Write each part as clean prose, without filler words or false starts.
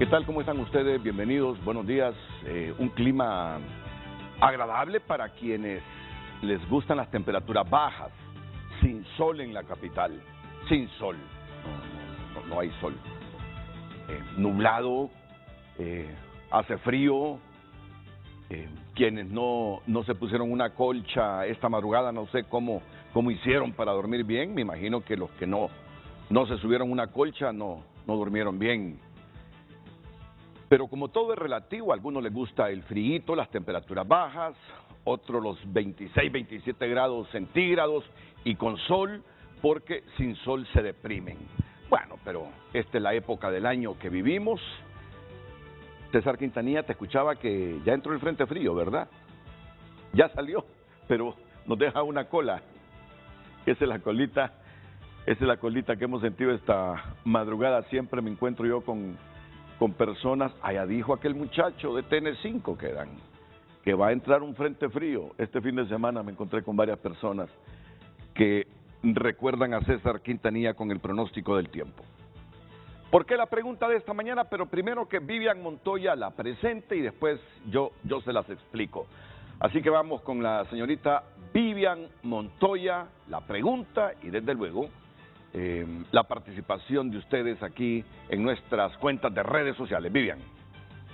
¿Qué tal? ¿Cómo están ustedes? Bienvenidos, buenos días. Un clima agradable para quienes les gustan las temperaturas bajas, sin sol en la capital, sin sol, no hay sol. Nublado, hace frío, quienes no se pusieron una colcha esta madrugada, no sé cómo hicieron para dormir bien. Me imagino que los que no se subieron una colcha no durmieron bien. Pero como todo es relativo, a algunos les gusta el frío, las temperaturas bajas, otros los 26, 27 grados centígrados y con sol, porque sin sol se deprimen. Bueno, pero esta es la época del año que vivimos. César Quintanilla, te escuchaba que ya entró el frente frío, ¿verdad? Ya salió, pero nos deja una cola. Esa es la colita que hemos sentido esta madrugada. Siempre me encuentro yo con personas, allá dijo aquel muchacho de TN5 que va a entrar un frente frío. Este fin de semana me encontré con varias personas que recuerdan a César Quintanilla con el pronóstico del tiempo. ¿Por qué la pregunta de esta mañana? Pero primero que Vivian Montoya la presente y después yo se las explico. Así que vamos con la señorita Vivian Montoya, la pregunta y desde luego la participación de ustedes aquí en nuestras cuentas de redes sociales. Vivian.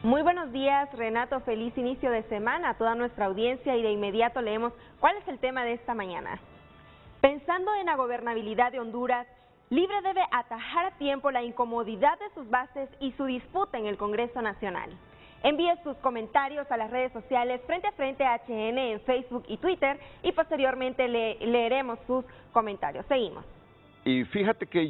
Muy buenos días, Renato. Feliz inicio de semana a toda nuestra audiencia y de inmediato leemos cuál es el tema de esta mañana. Pensando en la gobernabilidad de Honduras, Libre debe atajar a tiempo la incomodidad de sus bases y su disputa en el Congreso Nacional. Envíe sus comentarios a las redes sociales Frente a Frente HN en Facebook y Twitter y posteriormente leeremos sus comentarios. Seguimos. Y fíjate que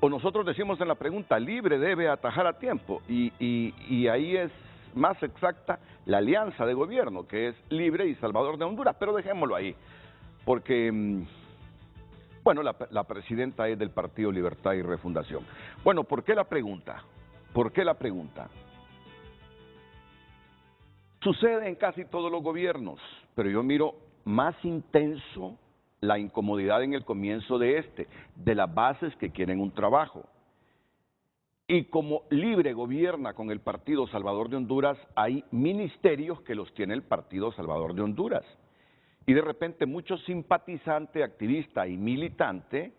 nosotros decimos en la pregunta, Libre debe atajar a tiempo, y ahí es más exacta la alianza de gobierno, que es Libre y Salvador de Honduras, pero dejémoslo ahí, porque, bueno, la presidenta es del Partido Libertad y Refundación. Bueno, ¿por qué la pregunta? ¿Por qué la pregunta? Sucede en casi todos los gobiernos, pero yo miro más intenso la incomodidad en el comienzo de las bases que quieren un trabajo. Y como Libre gobierna con el Partido Salvador de Honduras, hay ministerios que los tiene el Partido Salvador de Honduras. Y de repente muchos simpatizantes, activistas y militantes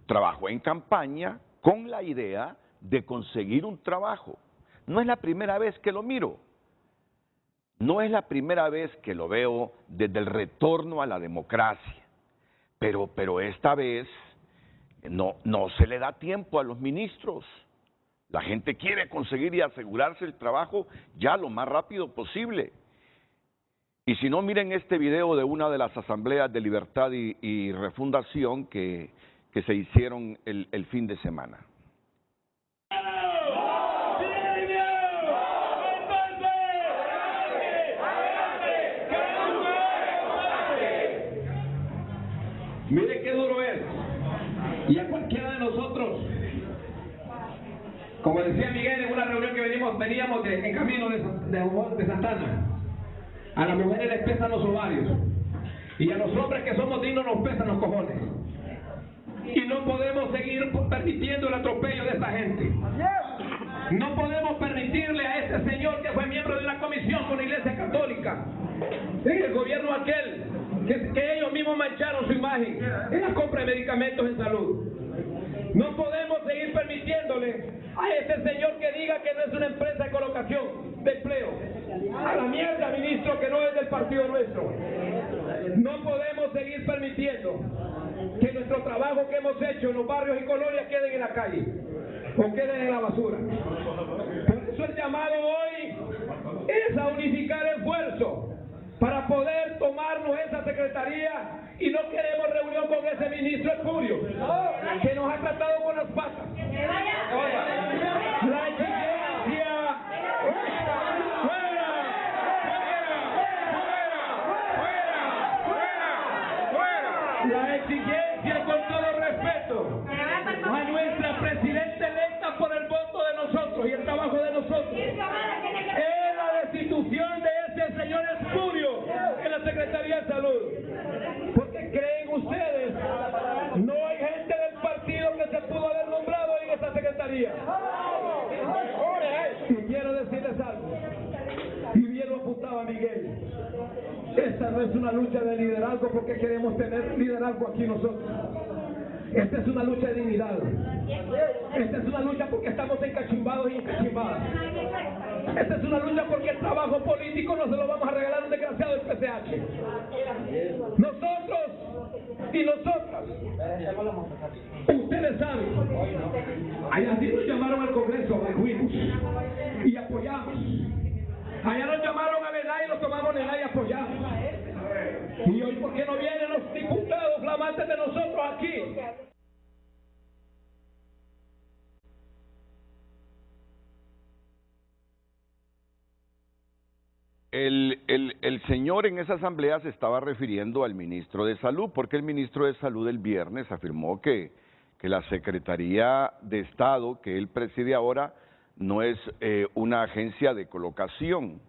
trabajó en campaña con la idea de conseguir un trabajo. No es la primera vez que lo miro. No es la primera vez que lo veo desde el retorno a la democracia. Pero esta vez no se le da tiempo a los ministros. La gente quiere conseguir y asegurarse el trabajo ya lo más rápido posible. Y si no, miren este video de una de las asambleas de Libertad y Refundación que se hicieron el fin de semana. Mire qué duro es. Y a cualquiera de nosotros, como decía Miguel en una reunión que veníamos en camino de Santana, a las mujeres les pesan los ovarios y a los hombres que somos dignos nos pesan los cojones. Y no podemos seguir permitiendo el atropello de esa gente. No podemos permitirle a ese señor que fue miembro de una comisión con la Iglesia Católica, en el gobierno aquel, que ellos mismos mancharon su imagen en la compra de medicamentos en salud. No podemos seguir permitiéndole a ese señor que diga que no es una empresa de colocación de empleo. A la mierda, ministro, que no es del partido nuestro. No podemos seguir permitiendo que nuestro trabajo que hemos hecho en los barrios y colonias queden en la calle o queden en la basura. Por eso el llamado hoy es a unificar esfuerzos para poder tomarnos esa secretaría, y no queremos reunión con ese ministro espurio que nos ha tratado con las patas. La exigencia la exigencia, con todo respeto a nuestra presidenta electa por el voto de nosotros y el trabajo de nosotros, es la destitución de ese señor espurio en la Secretaría de Salud. Porque creen ustedes, no hay gente del partido que se pudo haber nombrado en esa secretaría. es una lucha de liderazgo porque queremos tener liderazgo aquí nosotros. Esta es una lucha de dignidad. Esta es una lucha porque estamos encachimbados y encachimbadas. Esta es una lucha porque el trabajo político no se lo vamos a regalar a un desgraciado del PCH. Nosotros y nosotras, ustedes saben, allá sí nos llamaron al Congreso, fuimos y apoyamos. Allá nos llamaron a Venay y nos tomamos Venay y apoyamos. Y hoy, ¿por qué no vienen los diputados flamantes de nosotros aquí? El señor en esa asamblea se estaba refiriendo al ministro de Salud, porque el ministro de Salud el viernes afirmó que la Secretaría de Estado que él preside ahora no es una agencia de colocación,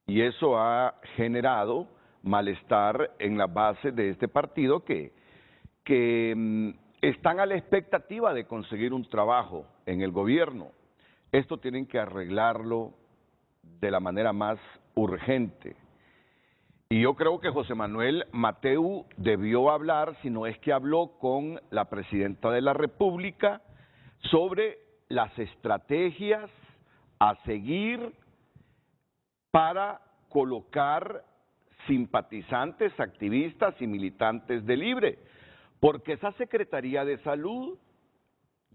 y eso ha generado malestar en la base de este partido que están a la expectativa de conseguir un trabajo en el gobierno. Esto tienen que arreglarlo de la manera más urgente. Y yo creo que José Manuel Mateu debió hablar, si no es que habló con la presidenta de la República, sobre las estrategias a seguir para colocar simpatizantes, activistas y militantes de Libre, porque esa Secretaría de Salud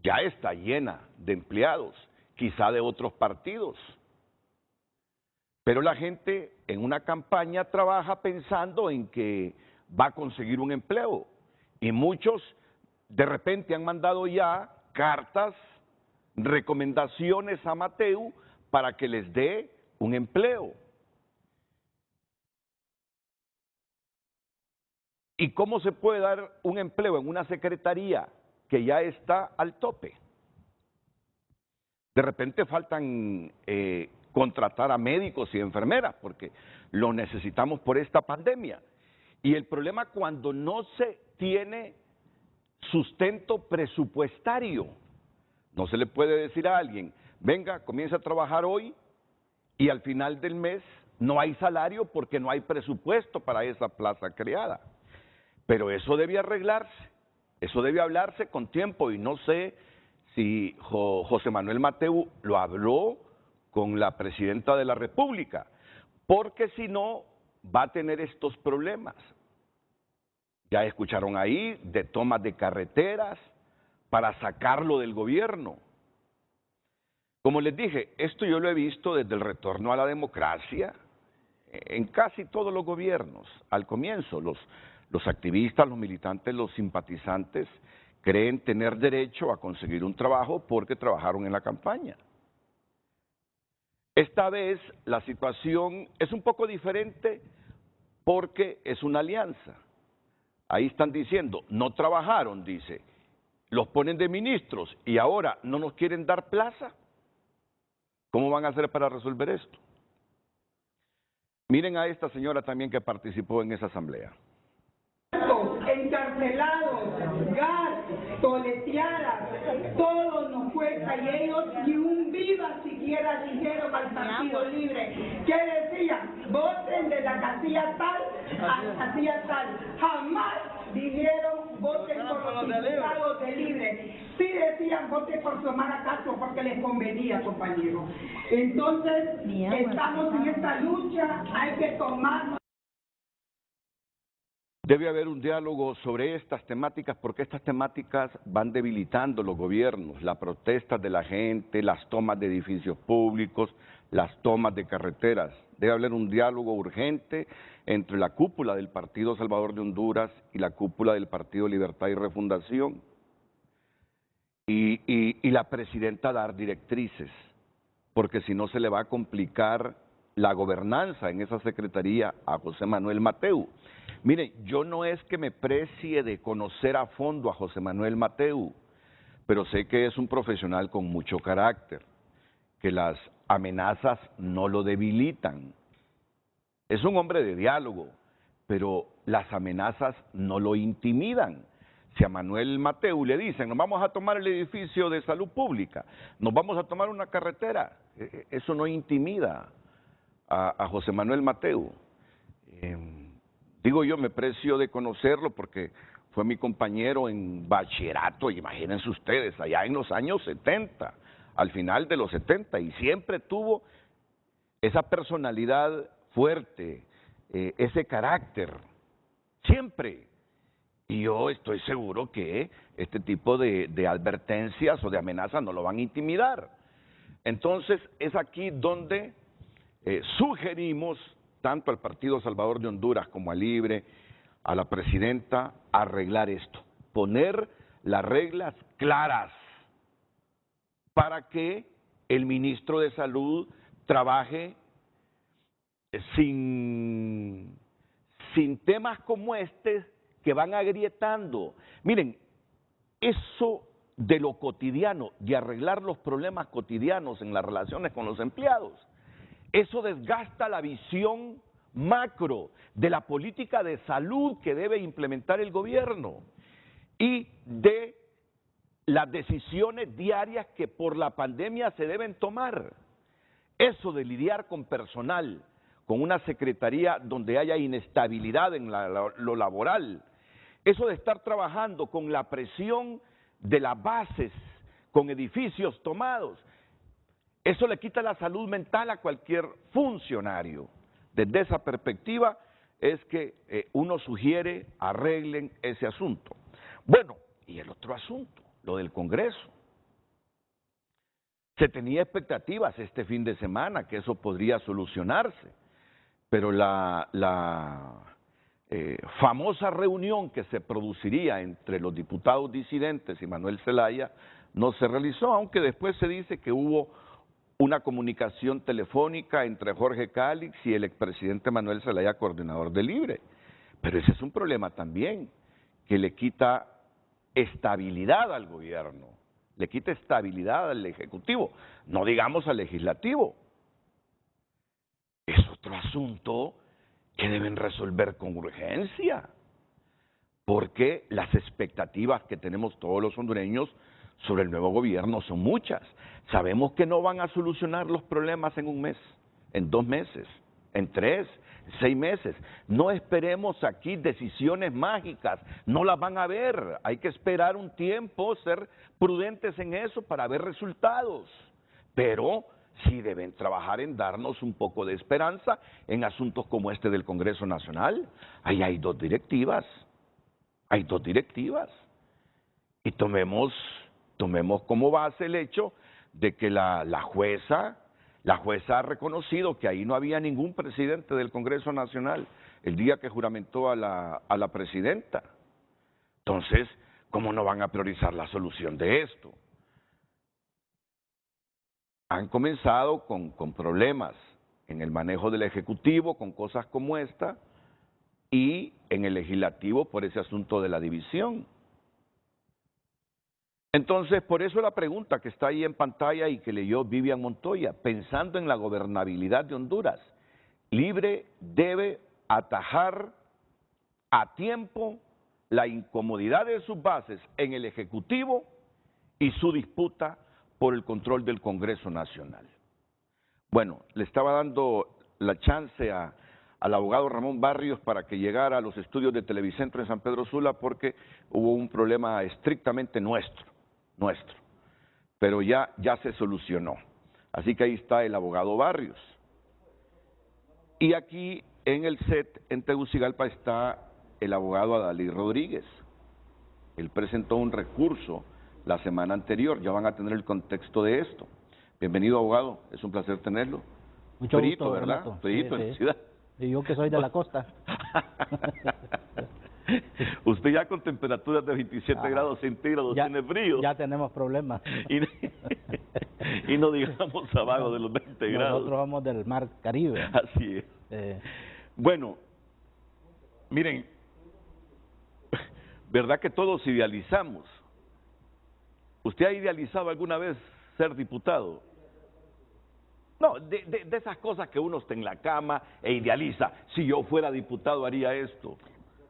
ya está llena de empleados, quizá de otros partidos. Pero la gente en una campaña trabaja pensando en que va a conseguir un empleo. Y muchos de repente han mandado ya cartas, recomendaciones a Mateu para que les dé un empleo. ¿Y cómo se puede dar un empleo en una secretaría que ya está al tope? De repente faltan contratar a médicos y enfermeras porque lo necesitamos por esta pandemia. Y el problema cuando no se tiene sustento presupuestario, no se le puede decir a alguien, venga, comienza a trabajar hoy y al final del mes no hay salario porque no hay presupuesto para esa plaza creada. Pero eso debe arreglarse, eso debe hablarse con tiempo y no sé si José Manuel Mateu lo habló con la presidenta de la República, porque si no va a tener estos problemas. Ya escucharon ahí de tomas de carreteras para sacarlo del gobierno. Como les dije, esto yo lo he visto desde el retorno a la democracia en casi todos los gobiernos. Al comienzo, los activistas, los militantes, los simpatizantes creen tener derecho a conseguir un trabajo porque trabajaron en la campaña. Esta vez la situación es un poco diferente porque es una alianza. Ahí están diciendo, no trabajaron, dice, los ponen de ministros y ahora no nos quieren dar plaza. ¿Cómo van a hacer para resolver esto? Miren a esta señora también que participó en esa asamblea. Encarcelados, gas, toleteadas, todo nos cuesta y ellos ni un viva siquiera dijeron al Partido Libre. ¿Qué decían? Voten de la casilla tal a casilla tal. Jamás dijeron voten por los diputados de Libre. Sí decían voten por Xiomara Castro porque les convenía, compañero. Entonces, estamos en esta lucha, hay que tomarnos. Debe haber un diálogo sobre estas temáticas porque estas temáticas van debilitando los gobiernos, las protestas de la gente, las tomas de edificios públicos, las tomas de carreteras. Debe haber un diálogo urgente entre la cúpula del Partido Salvador de Honduras y la cúpula del Partido Libertad y Refundación y la presidenta dar directrices, porque si no se le va a complicar la gobernanza en esa secretaría a José Manuel Mateu. Mire, yo no es que me precie de conocer a fondo a José Manuel Mateu, pero sé que es un profesional con mucho carácter, que las amenazas no lo debilitan. Es un hombre de diálogo, pero las amenazas no lo intimidan. Si a Manuel Mateu le dicen, nos vamos a tomar el edificio de salud pública, nos vamos a tomar una carretera, eso no intimida a José Manuel Mateu. Digo yo, me precio de conocerlo porque fue mi compañero en bachillerato, imagínense ustedes, allá en los años 70, al final de los 70, y siempre tuvo esa personalidad fuerte, ese carácter, siempre. Y yo estoy seguro que este tipo de advertencias o de amenazas no lo van a intimidar. Entonces, es aquí donde sugerimos tanto al Partido Salvador de Honduras como a Libre, a la presidenta, arreglar esto, poner las reglas claras para que el ministro de Salud trabaje sin temas como este que van agrietando. Miren, eso de lo cotidiano, de arreglar los problemas cotidianos en las relaciones con los empleados, eso desgasta la visión macro de la política de salud que debe implementar el gobierno y de las decisiones diarias que por la pandemia se deben tomar. Eso de lidiar con personal, con una secretaría donde haya inestabilidad en lo laboral, eso de estar trabajando con la presión de las bases, con edificios tomados, eso le quita la salud mental a cualquier funcionario. Desde esa perspectiva es que uno sugiere arreglen ese asunto. Bueno, y el otro asunto, lo del Congreso. Se tenía expectativas este fin de semana que eso podría solucionarse, pero la famosa reunión que se produciría entre los diputados disidentes y Manuel Zelaya no se realizó, aunque después se dice que hubo una comunicación telefónica entre Jorge Cálix y el expresidente Manuel Zelaya, coordinador de Libre. Pero ese es un problema también, que le quita estabilidad al gobierno, le quita estabilidad al Ejecutivo, no digamos al Legislativo. Es otro asunto que deben resolver con urgencia, porque las expectativas que tenemos todos los hondureños sobre el nuevo gobierno son muchas. Sabemos que no van a solucionar los problemas en un mes, en 2 meses, en 3, 6 meses. No esperemos aquí decisiones mágicas, no las van a ver. Hay que esperar un tiempo, ser prudentes en eso para ver resultados. Pero sí deben trabajar en darnos un poco de esperanza en asuntos como este del Congreso Nacional. Ahí hay 2 directivas, y tomemos como base el hecho de que la jueza ha reconocido que ahí no había ningún presidente del Congreso Nacional el día que juramentó a la presidenta. Entonces, ¿cómo no van a priorizar la solución de esto? Han comenzado con problemas en el manejo del Ejecutivo, con cosas como esta, y en el Legislativo por ese asunto de la división. Entonces, por eso la pregunta que está ahí en pantalla y que leyó Vivian Montoya, pensando en la gobernabilidad de Honduras, Libre debe atajar a tiempo la incomodidad de sus bases en el Ejecutivo y su disputa por el control del Congreso Nacional. Bueno, le estaba dando la chance al abogado Ramón Barrios para que llegara a los estudios de Televicentro en San Pedro Sula porque hubo un problema estrictamente nuestro, pero ya se solucionó. Así que ahí está el abogado Barrios. Y aquí en el set, en Tegucigalpa, está el abogado Adalí Rodríguez. Él presentó un recurso la semana anterior, ya van a tener el contexto de esto. Bienvenido, abogado, es un placer tenerlo. Mucho Frito, gusto, ¿verdad? Renato. Frito Sí, en la sí. ciudad. Y yo que soy de la costa. Usted ya con temperaturas de 27 grados centígrados tiene frío. Ya tenemos problemas. Y no digamos abajo de los 20 grados. Nosotros vamos del mar Caribe. Así es. Bueno, miren, ¿verdad que todos idealizamos? ¿Usted ha idealizado alguna vez ser diputado? No, de esas cosas que uno está en la cama e idealiza. Si yo fuera diputado haría esto.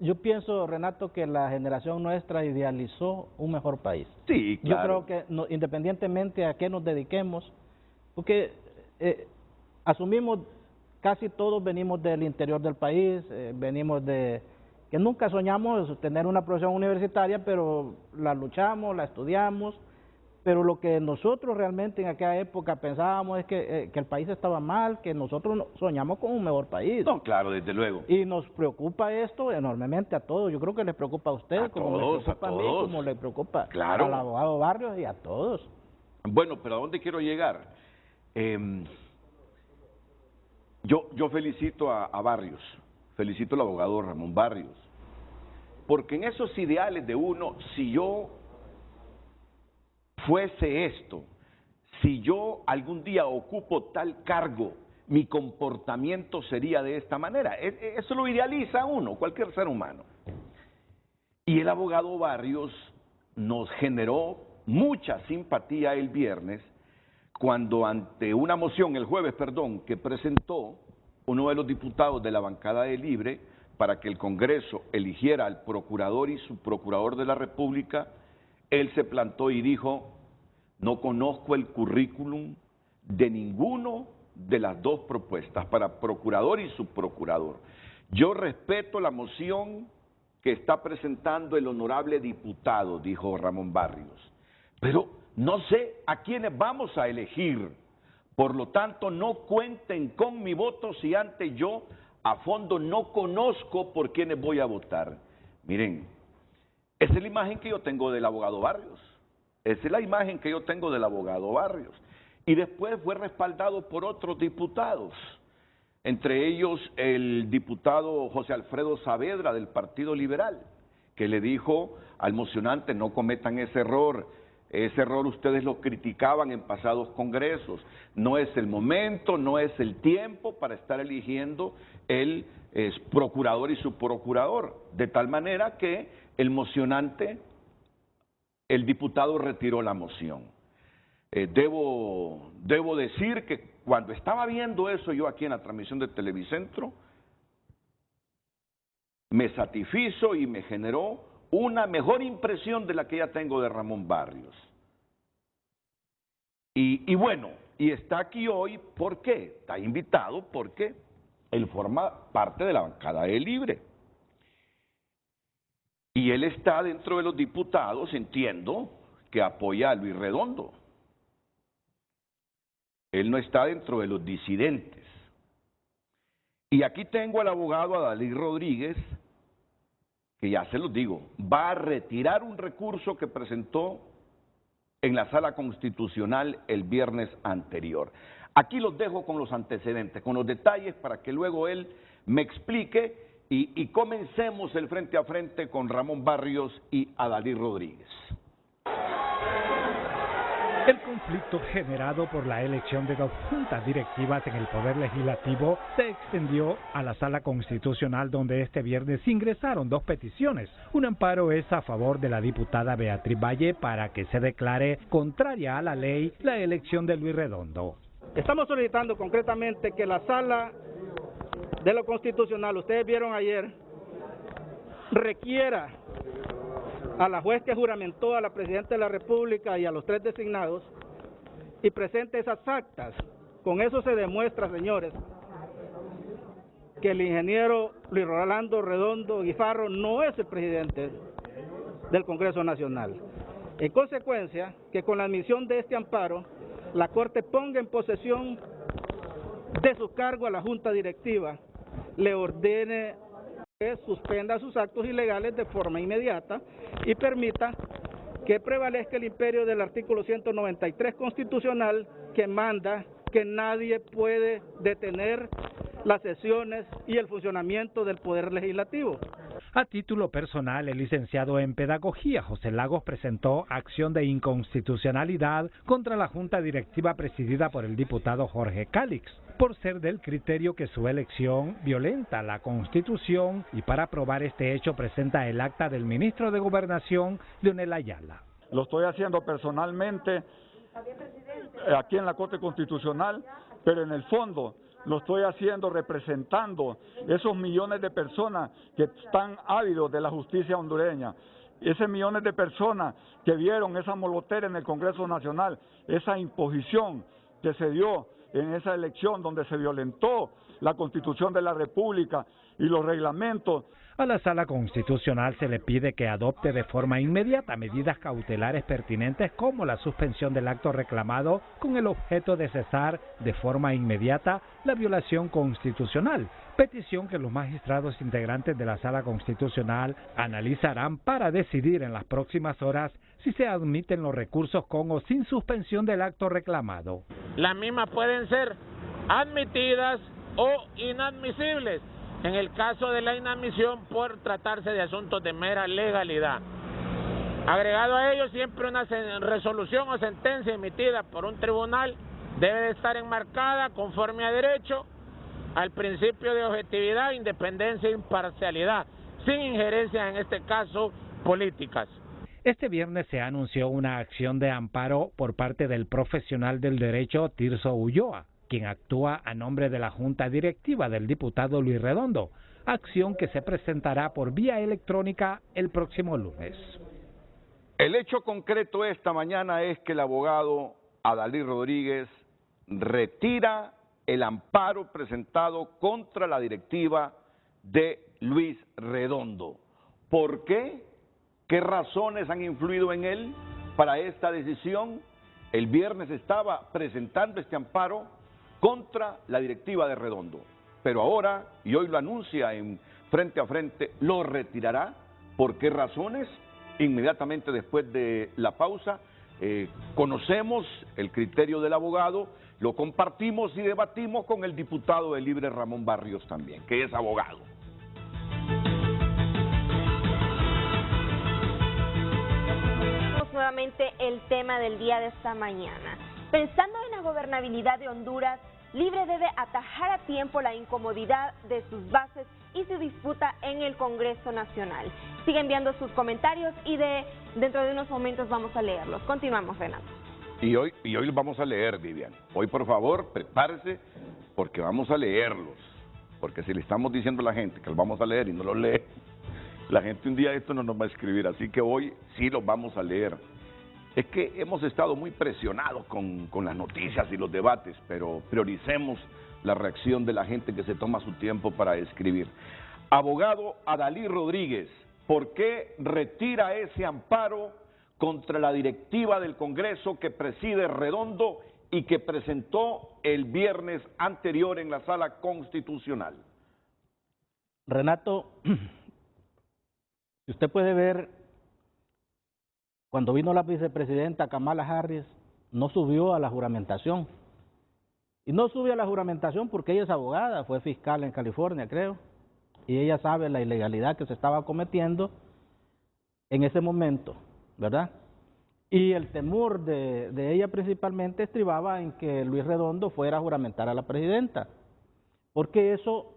Yo pienso, Renato, que la generación nuestra idealizó un mejor país. Sí, claro. Yo creo que independientemente a qué nos dediquemos, porque asumimos casi todos venimos del interior del país, venimos de... que nunca soñamos tener una profesión universitaria, pero la luchamos, la estudiamos, pero lo que nosotros realmente en aquella época pensábamos es que el país estaba mal, que nosotros soñamos con un mejor país. No, claro, desde luego. Y nos preocupa esto enormemente a todos. Yo creo que les preocupa a ustedes, como todos, les preocupa a mí, como les preocupa claro, al abogado Barrios y a todos. Bueno, pero ¿a dónde quiero llegar? Yo felicito a Barrios, felicito al abogado Ramón Barrios, porque en esos ideales de uno, si yo fuese esto, si yo algún día ocupo tal cargo, mi comportamiento sería de esta manera. Eso lo idealiza uno, cualquier ser humano. Y el abogado Barrios nos generó mucha simpatía el viernes, cuando ante una moción, el jueves, perdón, que presentó uno de los diputados de la bancada de Libre para que el Congreso eligiera al procurador y subprocurador de la República, él se plantó y dijo: no conozco el currículum de ninguno de las dos propuestas para procurador y subprocurador. Yo respeto la moción que está presentando el honorable diputado, dijo Ramón Barrios, pero no sé a quiénes vamos a elegir. Por lo tanto, no cuenten con mi voto si antes yo a fondo no conozco por quiénes voy a votar. Miren, esa es la imagen que yo tengo del abogado Barrios. Esa es la imagen que yo tengo del abogado Barrios. Y después fue respaldado por otros diputados, entre ellos el diputado José Alfredo Saavedra del Partido Liberal, que le dijo al mocionante: no cometan ese error ustedes lo criticaban en pasados congresos, no es el momento, no es el tiempo para estar eligiendo el procurador y subprocurador, de tal manera que el mocionante, el diputado retiró la moción. Debo decir que cuando estaba viendo eso yo aquí en la transmisión de Televicentro, me satisfizo y me generó una mejor impresión de la que ya tengo de Ramón Barrios. Y bueno, y está aquí hoy, ¿por qué? Está invitado porque él forma parte de la bancada de Libre. Y él está dentro de los diputados, entiendo, que apoya a Luis Redondo. Él no está dentro de los disidentes. Y aquí tengo al abogado Adalid Rodríguez, que ya se los digo, va a retirar un recurso que presentó en la Sala Constitucional el viernes anterior. Aquí los dejo con los antecedentes, con los detalles para que luego él me explique y comencemos el frente a frente con Ramón Barrios y Adalid Rodríguez. El conflicto generado por la elección de dos juntas directivas en el Poder Legislativo se extendió a la Sala Constitucional, donde este viernes ingresaron dos peticiones. Un amparo es a favor de la diputada Beatriz Valle para que se declare contraria a la ley la elección de Luis Redondo. Estamos solicitando concretamente que la Sala de lo Constitucional, ustedes vieron ayer, requiera a la juez que juramentó a la Presidenta de la República y a los tres designados y presente esas actas. Con eso se demuestra, señores, que el ingeniero Luis Rolando Redondo Guifarro no es el presidente del Congreso Nacional. En consecuencia, que con la admisión de este amparo, la Corte ponga en posesión de su cargo a la Junta Directiva, le ordene que suspenda sus actos ilegales de forma inmediata y permita que prevalezca el imperio del artículo 193 constitucional, que manda que nadie puede detener las sesiones y el funcionamiento del Poder Legislativo. A título personal, el licenciado en Pedagogía José Lagos presentó acción de inconstitucionalidad contra la Junta Directiva presidida por el diputado Jorge Cálix, por ser del criterio que su elección violenta la Constitución, y para probar este hecho presenta el acta del ministro de Gobernación, Leonel Ayala. Lo estoy haciendo personalmente aquí en la Corte Constitucional, pero en el fondo lo estoy haciendo representando esos millones de personas que están ávidos de la justicia hondureña, esos millones de personas que vieron esa molotera en el Congreso Nacional, esa imposición que se dio en esa elección donde se violentó la Constitución de la República y los reglamentos. A la Sala Constitucional se le pide que adopte de forma inmediata medidas cautelares pertinentes como la suspensión del acto reclamado con el objeto de cesar de forma inmediata la violación constitucional, petición que los magistrados integrantes de la Sala Constitucional analizarán para decidir en las próximas horas si se admiten los recursos con o sin suspensión del acto reclamado. Las mismas pueden ser admitidas o inadmisibles, en el caso de la inadmisión por tratarse de asuntos de mera legalidad. Agregado a ello, siempre una resolución o sentencia emitida por un tribunal debe de estar enmarcada conforme a derecho al principio de objetividad, independencia e imparcialidad, sin injerencias, en este caso, políticas. Este viernes se anunció una acción de amparo por parte del profesional del derecho Tirso Ulloa, quien actúa a nombre de la Junta Directiva del diputado Luis Redondo, acción que se presentará por vía electrónica el próximo lunes. El hecho concreto esta mañana es que el abogado Adalí Rodríguez retira el amparo presentado contra la directiva de Luis Redondo. ¿Por qué? ¿Qué razones han influido en él para esta decisión? El viernes estaba presentando este amparo contra la directiva de Redondo, pero ahora, y hoy lo anuncia en Frente a Frente, lo retirará. ¿Por qué razones? Inmediatamente después de la pausa, conocemos el criterio del abogado, lo compartimos y debatimos con el diputado de Libre Ramón Barrios también, que es abogado. Nuevamente el tema del día de esta mañana. Pensando en la gobernabilidad de Honduras, Libre debe atajar a tiempo la incomodidad de sus bases y su disputa en el Congreso Nacional. Sigue enviando sus comentarios y dentro de unos momentos vamos a leerlos. Continuamos, Renato. Y hoy los vamos a leer, Vivian. Hoy, por favor, prepárese porque vamos a leerlos. Porque si le estamos diciendo a la gente que los vamos a leer y no los lee, la gente un día esto no nos va a escribir. Así que hoy sí los vamos a leer. Es que hemos estado muy presionados con las noticias y los debates, pero prioricemos la reacción de la gente que se toma su tiempo para escribir. Abogado Adalí Rodríguez, ¿por qué retira ese amparo contra la directiva del Congreso que preside Redondo y que presentó el viernes anterior en la Sala Constitucional? Renato, si usted puede ver, cuando vino la vicepresidenta Kamala Harris, no subió a la juramentación. Y no sube a la juramentación porque ella es abogada, fue fiscal en California, creo, y ella sabe la ilegalidad que se estaba cometiendo en ese momento, ¿verdad? Y el temor de ella principalmente estribaba en que Luis Redondo fuera a juramentar a la presidenta, porque eso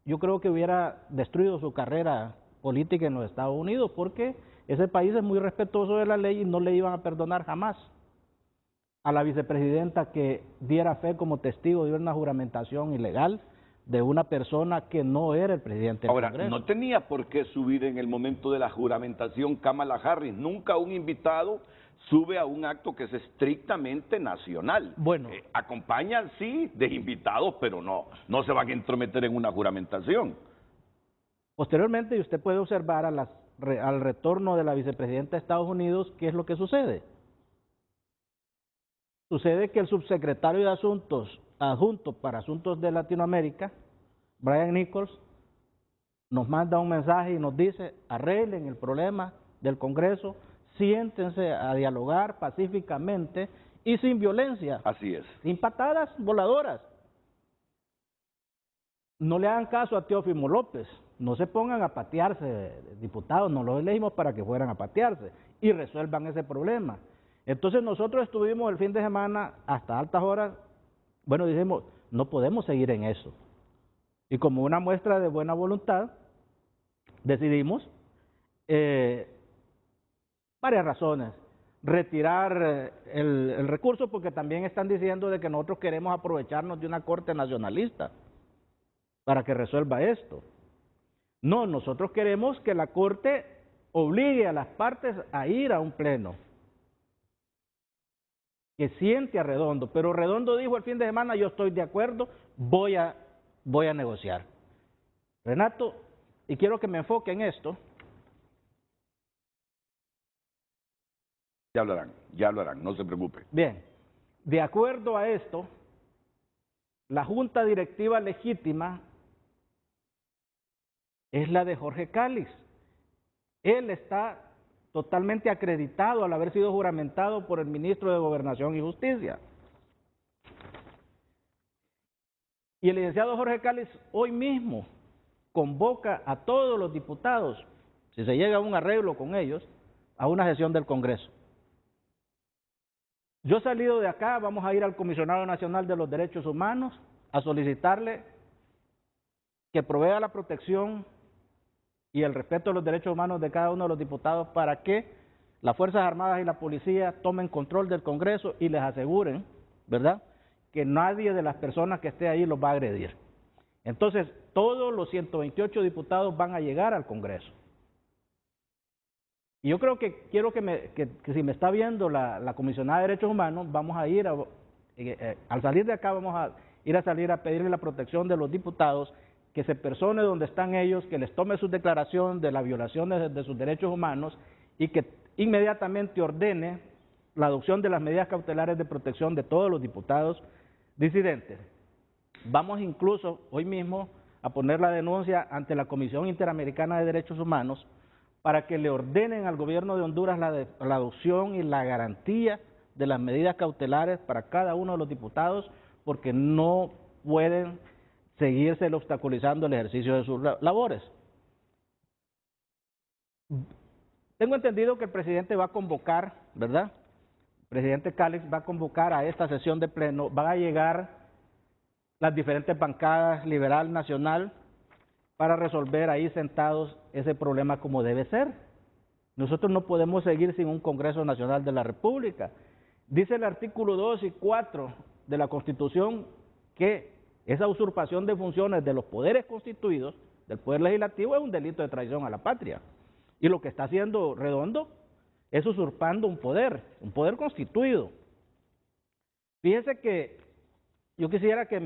yo creo que hubiera destruido su carrera política en los Estados Unidos, porque ese país es muy respetuoso de la ley y no le iban a perdonar jamás a la vicepresidenta que diera fe como testigo de una juramentación ilegal de una persona que no era el presidente del Congreso. Ahora, no tenía por qué subir en el momento de la juramentación Kamala Harris. Nunca un invitado sube a un acto que es estrictamente nacional. Bueno, acompañan sí de invitados, pero no se van a entrometer en una juramentación. Posteriormente, usted puede observar al retorno de la vicepresidenta de Estados Unidos, ¿qué es lo que sucede? Sucede que el subsecretario de Asuntos adjunto para Asuntos de Latinoamérica, Brian Nichols, nos manda un mensaje y nos dice: arreglen el problema del Congreso, siéntense a dialogar pacíficamente y sin violencia. Así es. Sin patadas voladoras. No le hagan caso a Teófimo López, no se pongan a patearse, diputados, no los elegimos para que fueran a patearse y resuelvan ese problema. Entonces nosotros estuvimos el fin de semana hasta altas horas, bueno, dijimos, no podemos seguir en eso. Y como una muestra de buena voluntad, decidimos, varias razones, retirar el recurso, porque también están diciendo de que nosotros queremos aprovecharnos de una corte nacionalista para que resuelva esto. No, nosotros queremos que la corte obligue a las partes a ir a un pleno. que siente a Redondo, pero Redondo dijo el fin de semana, yo estoy de acuerdo, voy a negociar. Renato, y quiero que me enfoque en esto. Ya hablarán, no se preocupe. Bien, de acuerdo a esto, la junta directiva legítima es la de Jorge Calix. Él está totalmente acreditado al haber sido juramentado por el ministro de Gobernación y Justicia. Y el licenciado Jorge Calix hoy mismo convoca a todos los diputados, si se llega a un arreglo con ellos, a una sesión del Congreso. Yo salido de acá, vamos a ir al Comisionado Nacional de los Derechos Humanos a solicitarle que provea la protección y el respeto de los derechos humanos de cada uno de los diputados para que las Fuerzas Armadas y la Policía tomen control del Congreso y les aseguren, ¿verdad?, que nadie de las personas que esté ahí los va a agredir. Entonces, todos los 128 diputados van a llegar al Congreso. Y yo creo que quiero que si me está viendo la comisionada de Derechos Humanos, vamos a ir, al salir de acá, vamos a ir a pedirle la protección de los diputados, que se persone donde están ellos, que les tome su declaración de las violaciones de sus derechos humanos y que inmediatamente ordene la adopción de las medidas cautelares de protección de todos los diputados disidentes. Vamos incluso hoy mismo a poner la denuncia ante la Comisión Interamericana de Derechos Humanos para que le ordenen al gobierno de Honduras la adopción y la garantía de las medidas cautelares para cada uno de los diputados, porque no pueden seguirse obstaculizando el ejercicio de sus labores. Tengo entendido que el presidente va a convocar, ¿verdad? El presidente Calix va a convocar a esta sesión de pleno, van a llegar las diferentes bancadas liberal, nacional, para resolver ahí sentados ese problema como debe ser. Nosotros no podemos seguir sin un Congreso Nacional de la República. Dice el artículo 2 y 4 de la Constitución que esa usurpación de funciones de los poderes constituidos, del Poder Legislativo, es un delito de traición a la patria. Y lo que está haciendo Redondo es usurpando un poder constituido. Fíjese que yo quisiera que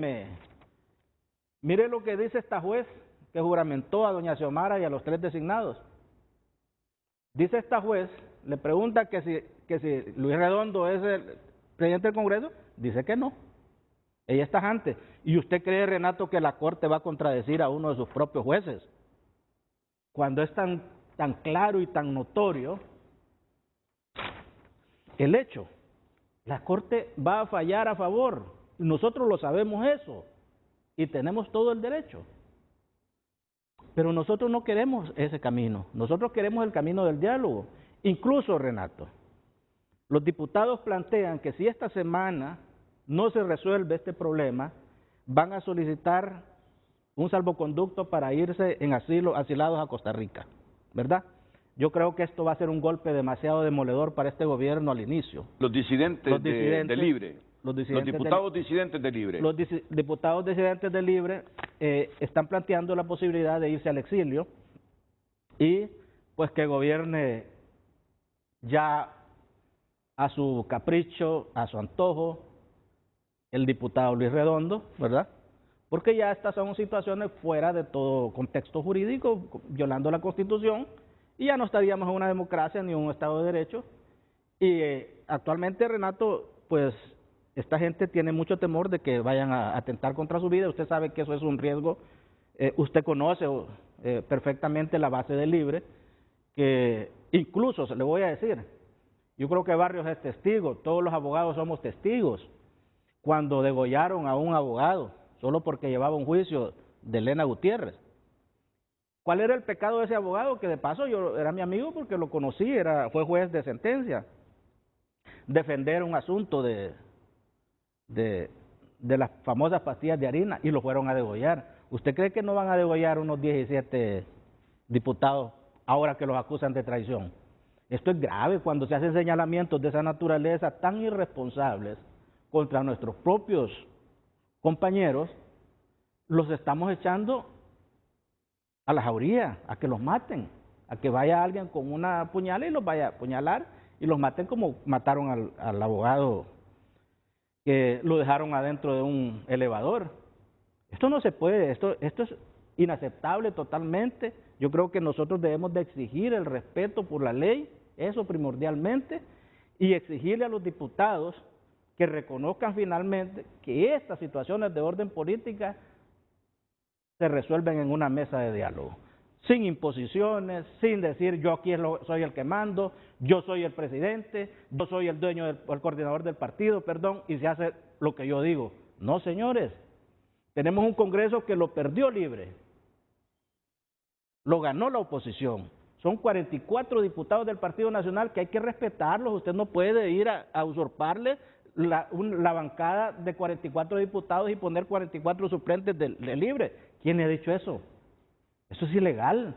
mire lo que dice esta juez que juramentó a doña Xiomara y a los 3 designados. Dice esta juez, le pregunta que si Luis Redondo es el presidente del Congreso, dice que no. Ella está tajante. ¿Y usted cree, Renato, que la Corte va a contradecir a uno de sus propios jueces? Cuando es tan claro y tan notorio el hecho. La Corte va a fallar a favor. Nosotros lo sabemos eso. Y tenemos todo el derecho. Pero nosotros no queremos ese camino. Nosotros queremos el camino del diálogo. Incluso, Renato, los diputados plantean que si esta semana no se resuelve este problema, van a solicitar un salvoconducto para irse en asilados a Costa Rica, ¿verdad? Yo creo que esto va a ser un golpe demasiado demoledor para este gobierno al inicio. Los disidentes de Libre. Los diputados disidentes de Libre. Los diputados disidentes de Libre están planteando la posibilidad de irse al exilio y pues que gobierne ya a su capricho, a su antojo, el diputado Luis Redondo, ¿verdad? Porque ya estas son situaciones fuera de todo contexto jurídico, violando la Constitución, y ya no estaríamos en una democracia ni en un Estado de Derecho. Y actualmente, Renato, pues esta gente tiene mucho temor de que vayan a atentar contra su vida. Usted sabe que eso es un riesgo. Usted conoce perfectamente la base de Libre, que incluso, le voy a decir, yo creo que Barrios es testigo, todos los abogados somos testigos, cuando degollaron a un abogado, solo porque llevaba un juicio de Elena Gutiérrez. ¿Cuál era el pecado de ese abogado? Que de paso yo era mi amigo porque lo conocí, fue juez de sentencia. Defender un asunto de las famosas pastillas de harina, y lo fueron a degollar. ¿Usted cree que no van a degollar unos 17 diputados ahora que los acusan de traición? Esto es grave cuando se hacen señalamientos de esa naturaleza tan irresponsables contra nuestros propios compañeros. Los estamos echando a la jauría, a que los maten, a que vaya alguien con una puñalada y los vaya a apuñalar y los maten como mataron al abogado que lo dejaron adentro de un elevador. Esto no se puede, esto es inaceptable totalmente. Yo creo que nosotros debemos de exigir el respeto por la ley, eso primordialmente, y exigirle a los diputados que reconozcan finalmente que estas situaciones de orden política se resuelven en una mesa de diálogo, sin imposiciones, sin decir yo aquí soy el que mando, yo soy el presidente, yo soy el dueño el coordinador del partido, perdón, y se hace lo que yo digo. No, señores, tenemos un Congreso que lo perdió libre, lo ganó la oposición. Son 44 diputados del Partido Nacional que hay que respetarlos. Usted no puede ir a usurparle la bancada de 44 diputados y poner 44 suplentes de libre. ¿Quién ha dicho eso? Eso es ilegal.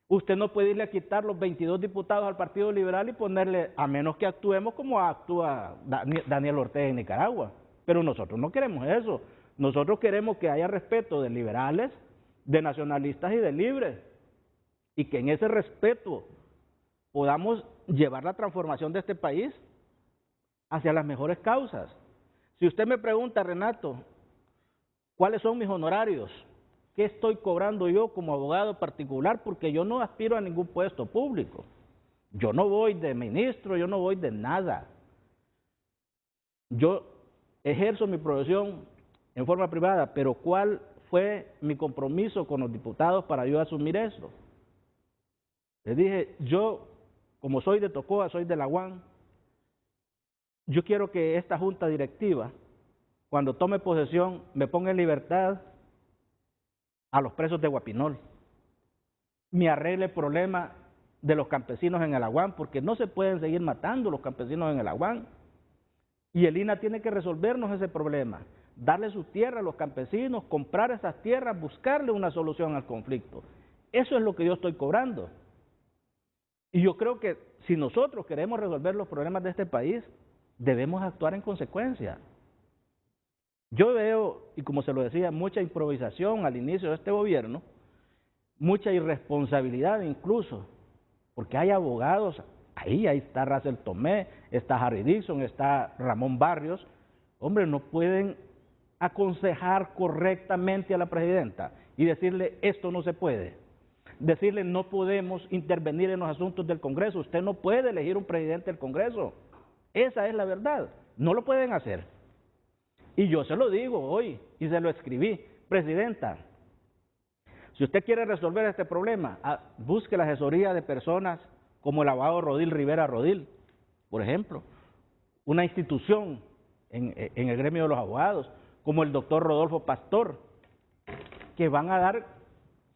Usted no puede irle a quitar los 22 diputados al Partido Liberal y ponerle, a menos que actuemos como actúa Daniel Ortega en Nicaragua. Pero nosotros no queremos eso. Nosotros queremos que haya respeto de liberales, de nacionalistas y de libres. Y que en ese respeto podamos llevar la transformación de este país hacia las mejores causas. Si usted me pregunta, Renato, ¿cuáles son mis honorarios? ¿Qué estoy cobrando yo como abogado particular? Porque yo no aspiro a ningún puesto público. Yo no voy de ministro, yo no voy de nada. Yo ejerzo mi profesión en forma privada, pero ¿cuál fue mi compromiso con los diputados para yo asumir eso? Les dije, yo, como soy de Tocoa, soy de la UAN, yo quiero que esta junta directiva, cuando tome posesión, me ponga en libertad a los presos de Guapinol, me arregle el problema de los campesinos en el Aguán, porque no se pueden seguir matando los campesinos en el Aguán, y el INAH tiene que resolvernos ese problema, darle su tierra a los campesinos, comprar esas tierras, buscarle una solución al conflicto. Eso es lo que yo estoy cobrando. Y yo creo que si nosotros queremos resolver los problemas de este país, debemos actuar en consecuencia. Yo veo, y como se lo decía, mucha improvisación al inicio de este gobierno, mucha irresponsabilidad incluso, porque hay abogados, ahí está Russell Tomé, está Harry Dixon, está Ramón Barrios, hombre, no pueden aconsejar correctamente a la presidenta y decirle esto no se puede. Decirle no podemos intervenir en los asuntos del Congreso, usted no puede elegir un presidente del Congreso, esa es la verdad, no lo pueden hacer. Y yo se lo digo hoy y se lo escribí, presidenta, si usted quiere resolver este problema, busque la asesoría de personas como el abogado Rodil Rivera Rodil, por ejemplo, una institución en el gremio de los abogados, como el doctor Rodolfo Pastor, que van a dar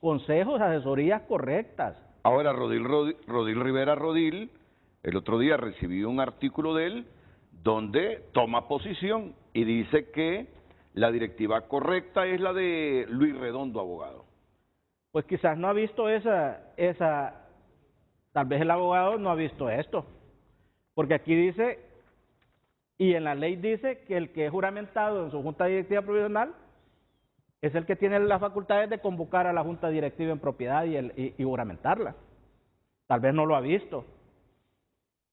consejos, asesorías correctas. Ahora, Rodil Rivera Rodil, el otro día recibí un artículo de él donde toma posición y dice que la directiva correcta es la de Luis Redondo, abogado. Pues quizás no ha visto tal vez el abogado no ha visto esto, porque aquí dice, y en la ley dice que el que es juramentado en su junta directiva provisional es el que tiene las facultades de convocar a la junta directiva en propiedad y juramentarla. Tal vez no lo ha visto.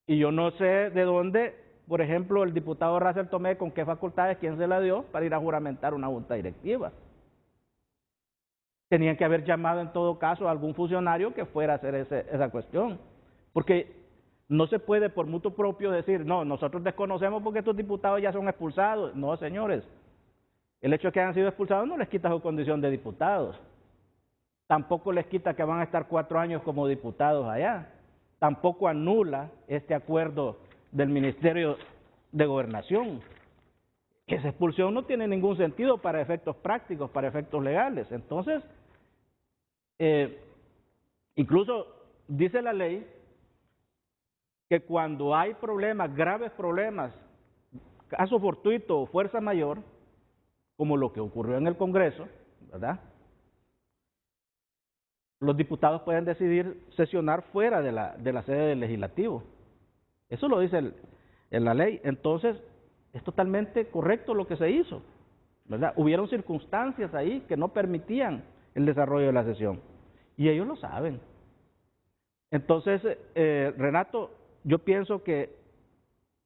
Y yo no sé de dónde, por ejemplo, el diputado Russell Tomé, con qué facultades, quién se la dio para ir a juramentar una junta directiva. Tenían que haber llamado en todo caso a algún funcionario que fuera a hacer esa cuestión. Porque no se puede por mutuo propio decir, no, nosotros desconocemos porque estos diputados ya son expulsados. No, señores. El hecho de que hayan sido expulsados no les quita su condición de diputados. Tampoco les quita que van a estar 4 años como diputados allá. Tampoco anula este acuerdo del Ministerio de Gobernación. Esa expulsión no tiene ningún sentido para efectos prácticos, para efectos legales. Entonces, incluso dice la ley que cuando hay problemas, graves problemas, caso fortuito o fuerza mayor, como lo que ocurrió en el Congreso, ¿verdad? Los diputados pueden decidir sesionar fuera de la sede del legislativo. Eso lo dice en la ley. Entonces, es totalmente correcto lo que se hizo, ¿verdad? Hubieron circunstancias ahí que no permitían el desarrollo de la sesión. Y ellos lo saben. Entonces, Renato, yo pienso que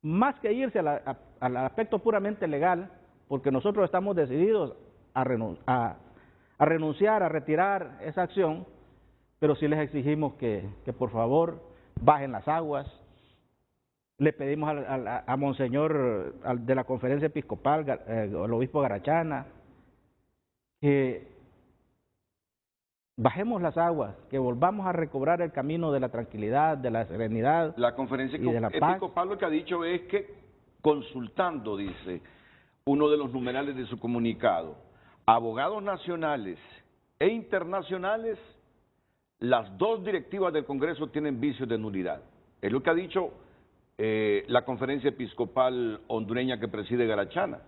más que irse al aspecto puramente legal, porque nosotros estamos decididos a renunciar, a retirar esa acción, pero sí les exigimos que por favor bajen las aguas. Le pedimos a Monseñor de la Conferencia Episcopal, el obispo Garachana, que bajemos las aguas, que volvamos a recobrar el camino de la tranquilidad, de la serenidad. La Conferencia y de la paz. Episcopal lo que ha dicho es que, consultando, dice uno de los numerales de su comunicado, abogados nacionales e internacionales, las dos directivas del Congreso tienen vicios de nulidad. Es lo que ha dicho la Conferencia Episcopal hondureña que preside Garachana.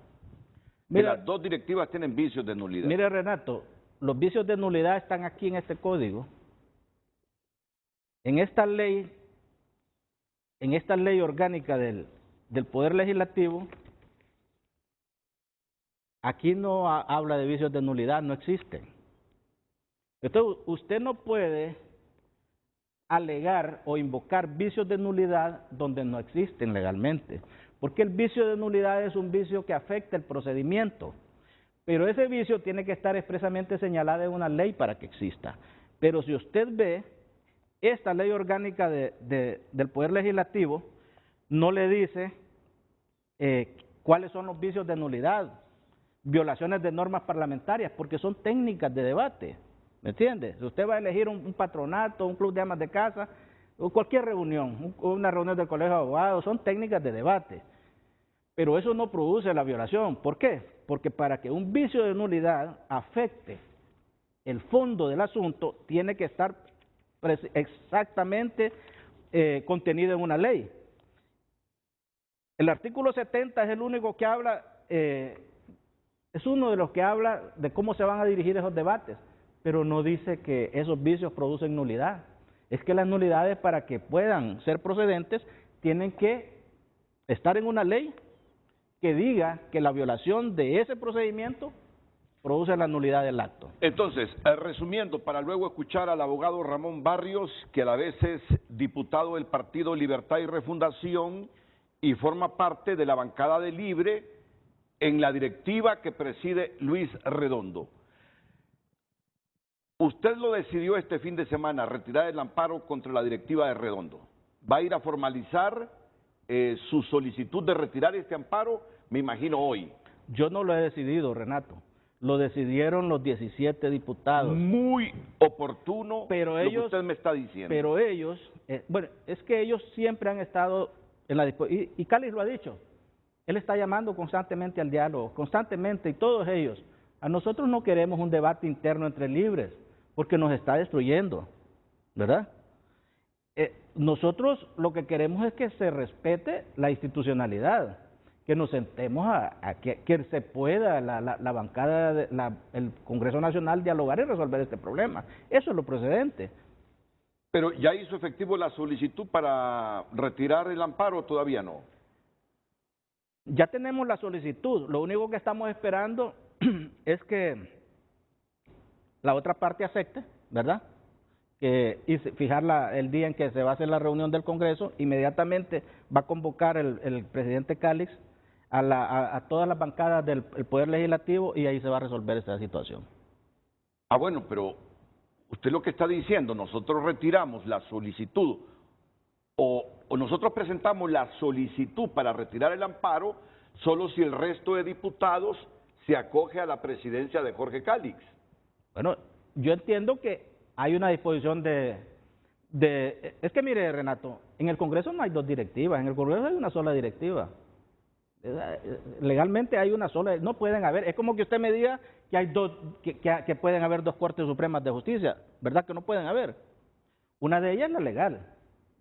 Mira, las dos directivas tienen vicios de nulidad. Mire, Renato, los vicios de nulidad están aquí en este código. En esta ley orgánica del Poder Legislativo, aquí no habla de vicios de nulidad, no existen. Entonces, usted no puede alegar o invocar vicios de nulidad donde no existen legalmente, porque el vicio de nulidad es un vicio que afecta el procedimiento, pero ese vicio tiene que estar expresamente señalado en una ley para que exista. Pero si usted ve, esta ley orgánica del Poder Legislativo no le dice cuáles son los vicios de nulidad, violaciones de normas parlamentarias, porque son técnicas de debate. ¿Me entiende? Si usted va a elegir un patronato, un club de amas de casa, o cualquier reunión, una reunión del colegio de abogados, son técnicas de debate. Pero eso no produce la violación. ¿Por qué? Porque para que un vicio de nulidad afecte el fondo del asunto, tiene que estar exactamente contenido en una ley. El artículo 70 es el único que habla, es uno de los que habla de cómo se van a dirigir esos debates, pero no dice que esos vicios producen nulidad. Es que las nulidades, para que puedan ser procedentes, tienen que estar en una ley que diga que la violación de ese procedimiento produce la nulidad del acto. Entonces, resumiendo, para luego escuchar al abogado Ramón Barrios, que a la vez es diputado del Partido Libertad y Refundación y forma parte de la bancada de Libre en la directiva que preside Luis Redondo. Usted lo decidió este fin de semana, retirar el amparo contra la directiva de Redondo. ¿Va a ir a formalizar su solicitud de retirar este amparo? Me imagino hoy. Yo no lo he decidido, Renato. Lo decidieron los 17 diputados. Muy oportuno pero lo que usted me está diciendo. Pero ellos, bueno, es que ellos siempre han estado en la disposición, y Calix lo ha dicho, él está llamando constantemente al diálogo, constantemente, y todos ellos. A nosotros no queremos un debate interno entre libres, porque nos está destruyendo, ¿verdad? Nosotros lo que queremos es que se respete la institucionalidad, que nos sentemos que se pueda la bancada, el Congreso Nacional dialogar y resolver este problema. Eso es lo procedente. Pero ¿ya hizo efectivo la solicitud para retirar el amparo o todavía no? Ya tenemos la solicitud, lo único que estamos esperando es que la otra parte acepte, ¿verdad? Y fijar el día en que se va a hacer la reunión del Congreso. Inmediatamente va a convocar el presidente Calix a todas las bancadas del Poder Legislativo y ahí se va a resolver esta situación. Ah, bueno, pero usted lo que está diciendo, nosotros retiramos la solicitud o nosotros presentamos la solicitud para retirar el amparo solo si el resto de diputados se acoge a la presidencia de Jorge Calix. Bueno, yo entiendo que hay una disposición es que mire, Renato, en el Congreso no hay dos directivas, en el Congreso hay una sola directiva. Legalmente hay una sola, no pueden haber, es como que usted me diga que hay que pueden haber dos Cortes Supremas de Justicia, ¿verdad que no pueden haber? Una de ellas es la legal,